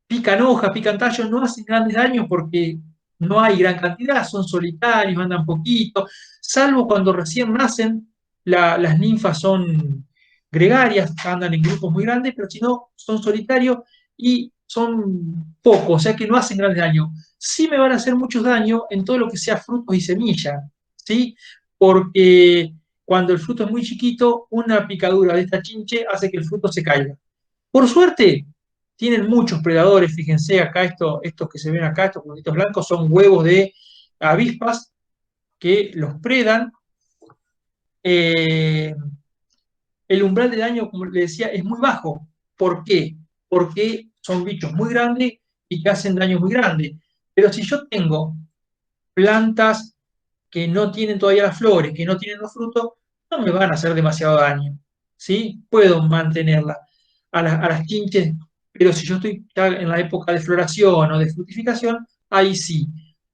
pican hojas, pican tallos, no hacen grandes daños porque no hay gran cantidad, son solitarios, andan poquito, salvo cuando recién nacen. Las ninfas son gregarias, andan en grupos muy grandes, pero si no, son solitarios y son pocos, o sea que no hacen grandes daños. Sí me van a hacer muchos daños en todo lo que sea frutos y semillas, ¿sí? Porque cuando el fruto es muy chiquito, una picadura de esta chinche hace que el fruto se caiga. Por suerte, tienen muchos predadores. Fíjense acá, estos que se ven acá, estos puntitos blancos, son huevos de avispas que los predan. Eh, el umbral de daño, como les decía, es muy bajo. ¿Por qué? Porque son bichos muy grandes y que hacen daño muy grande. Pero si yo tengo plantas que no tienen todavía las flores, que no tienen los frutos, no me van a hacer demasiado daño, ¿sí? Puedo mantenerla a las chinches, pero si yo estoy ya en la época de floración o de fructificación, ahí sí.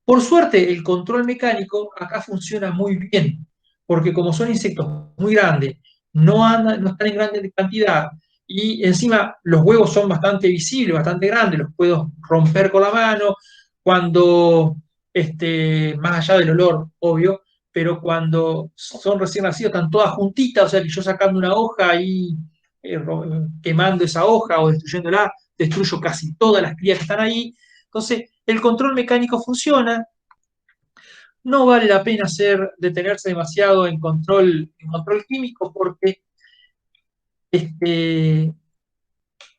Por suerte, el control mecánico acá funciona muy bien, porque como son insectos muy grandes, no están en grande cantidad, y encima los huevos son bastante visibles, bastante grandes, los puedo romper con la mano. Cuando más allá del olor, obvio, pero cuando son recién nacidos están todas juntitas, o sea que yo sacando una hoja y quemando esa hoja o destruyéndola, destruyo casi todas las crías que están ahí. Entonces, el control mecánico funciona. No vale la pena detenerse demasiado en control químico, porque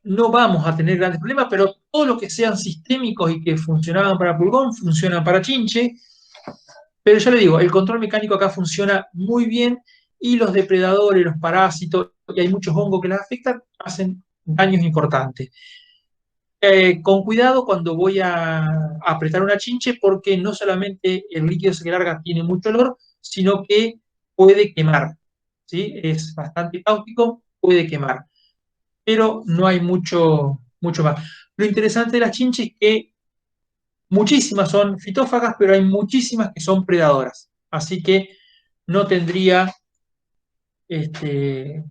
no vamos a tener grandes problemas, pero todo lo que sean sistémicos y que funcionaban para pulgón, funcionan para chinche. Pero ya le digo, el control mecánico acá funciona muy bien y los depredadores, los parásitos, y hay muchos hongos que las afectan, hacen daños importantes. Con cuidado cuando voy a apretar una chinche, porque no solamente el líquido que larga tiene mucho olor, sino que puede quemar, ¿sí? Es bastante cáustico, puede quemar, pero no hay mucho más. Lo interesante de las chinches es que muchísimas son fitófagas, pero hay muchísimas que son predadoras. Así que no tendría este,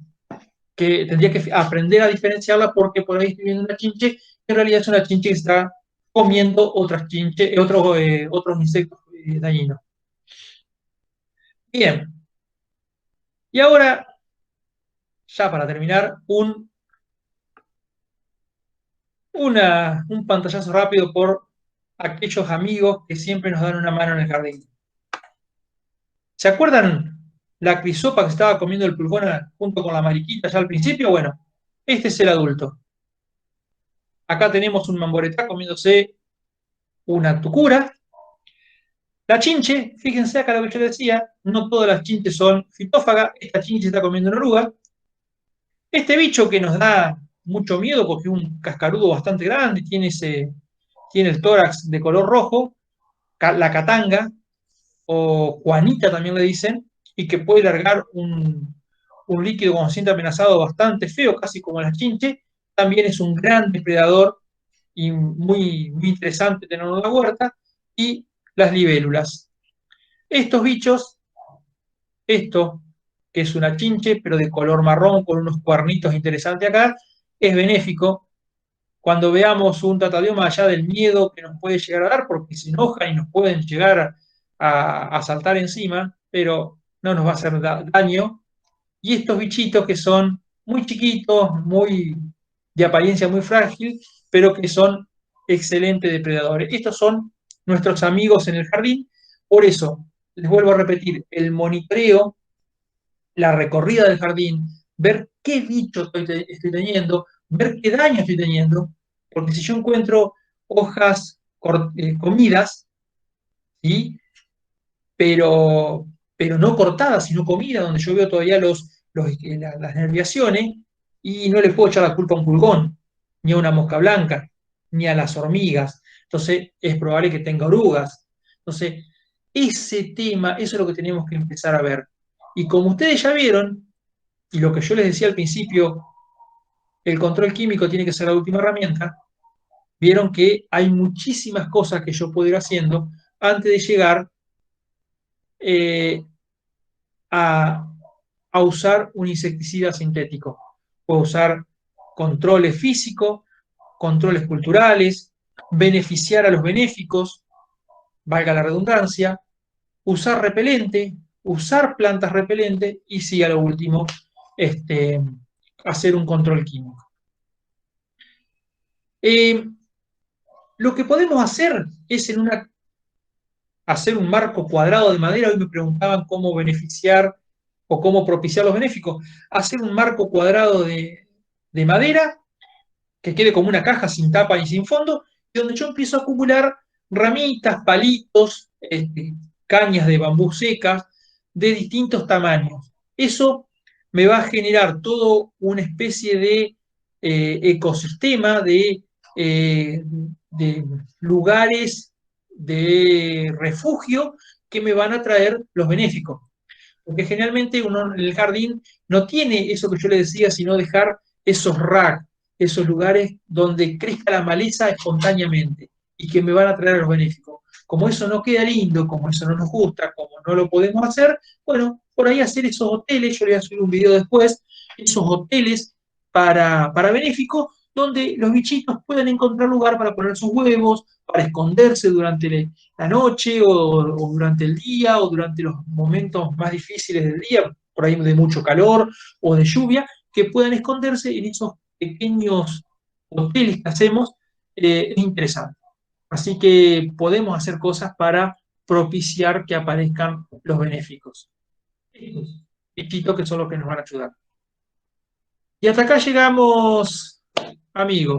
tendría que aprender a diferenciarla, porque por ahí estoy viendo una chinche que en realidad es una chinche que está comiendo otras chinches, otros insectos dañinos. Bien, y ahora ya para terminar, un pantallazo rápido por aquellos amigos que siempre nos dan una mano en el jardín. ¿Se acuerdan la crisopa que estaba comiendo el pulgón junto con la mariquita ya al principio? Bueno, este es el adulto. Acá tenemos un mamboretá comiéndose una tucura. La chinche, fíjense acá lo que yo decía, no todas las chinches son fitófagas, esta chinche está comiendo una oruga. Este bicho que nos da mucho miedo porque es un cascarudo bastante grande, tiene el tórax de color rojo, la catanga, o Juanita también le dicen, y que puede largar un líquido cuando se siente amenazado bastante feo, casi como la chinche, también es un gran depredador y muy interesante tenerlo en la huerta, y las libélulas. Estos bichos, esto, que es una chinche, pero de color marrón, con unos cuernitos interesantes acá, es benéfico. Cuando veamos un tratadioma allá del miedo que nos puede llegar a dar, porque se enojan y nos pueden llegar a saltar encima, pero no nos va a hacer daño. Y estos bichitos que son muy chiquitos, de apariencia muy frágil, pero que son excelentes depredadores. Estos son nuestros amigos en el jardín. Por eso, les vuelvo a repetir, el monitoreo, la recorrida del jardín, ver qué bicho estoy teniendo, ver qué daño estoy teniendo, porque si yo encuentro hojas comidas, ¿sí? pero, pero no cortadas, sino comidas, donde yo veo todavía las nerviaciones, y no le puedo echar la culpa a un pulgón, ni a una mosca blanca, ni a las hormigas. Entonces, es probable que tenga orugas. Entonces, ese tema, eso es lo que tenemos que empezar a ver. Y como ustedes ya vieron, y lo que yo les decía al principio, el control químico tiene que ser la última herramienta, vieron que hay muchísimas cosas que yo puedo ir haciendo antes de llegar eh, a, a usar un insecticida sintético. Puedo usar controles físicos, controles culturales, beneficiar a los benéficos, valga la redundancia, usar repelente, usar plantas repelentes y sí, a lo último, este, hacer un control químico. Eh, lo que podemos hacer es hacer un marco cuadrado de madera. Hoy me preguntaban cómo beneficiar o cómo propiciar los benéficos. Hacer un marco cuadrado de madera que quede como una caja sin tapa y sin fondo, y donde yo empiezo a acumular ramitas, palitos, cañas de bambú secas de distintos tamaños. Eso me va a generar todo una especie de ecosistema de lugares de refugio que me van a traer los benéficos. Porque generalmente uno en el jardín no tiene eso que yo le decía, sino dejar esos racks, esos lugares donde crezca la maleza espontáneamente y que me van a traer a los benéficos. Como eso no queda lindo, como eso no nos gusta, como no lo podemos hacer, bueno, por ahí hacer esos hoteles, yo le voy a subir un video después, esos hoteles para benéficos, donde los bichitos puedan encontrar lugar para poner sus huevos, para esconderse durante la noche o durante el día o durante los momentos más difíciles del día, por ahí de mucho calor o de lluvia, que puedan esconderse en esos pequeños hoteles que hacemos. Es interesante. Así que podemos hacer cosas para propiciar que aparezcan los benéficos. Estos bichitos que son los que nos van a ayudar. Y hasta acá llegamos, amigos.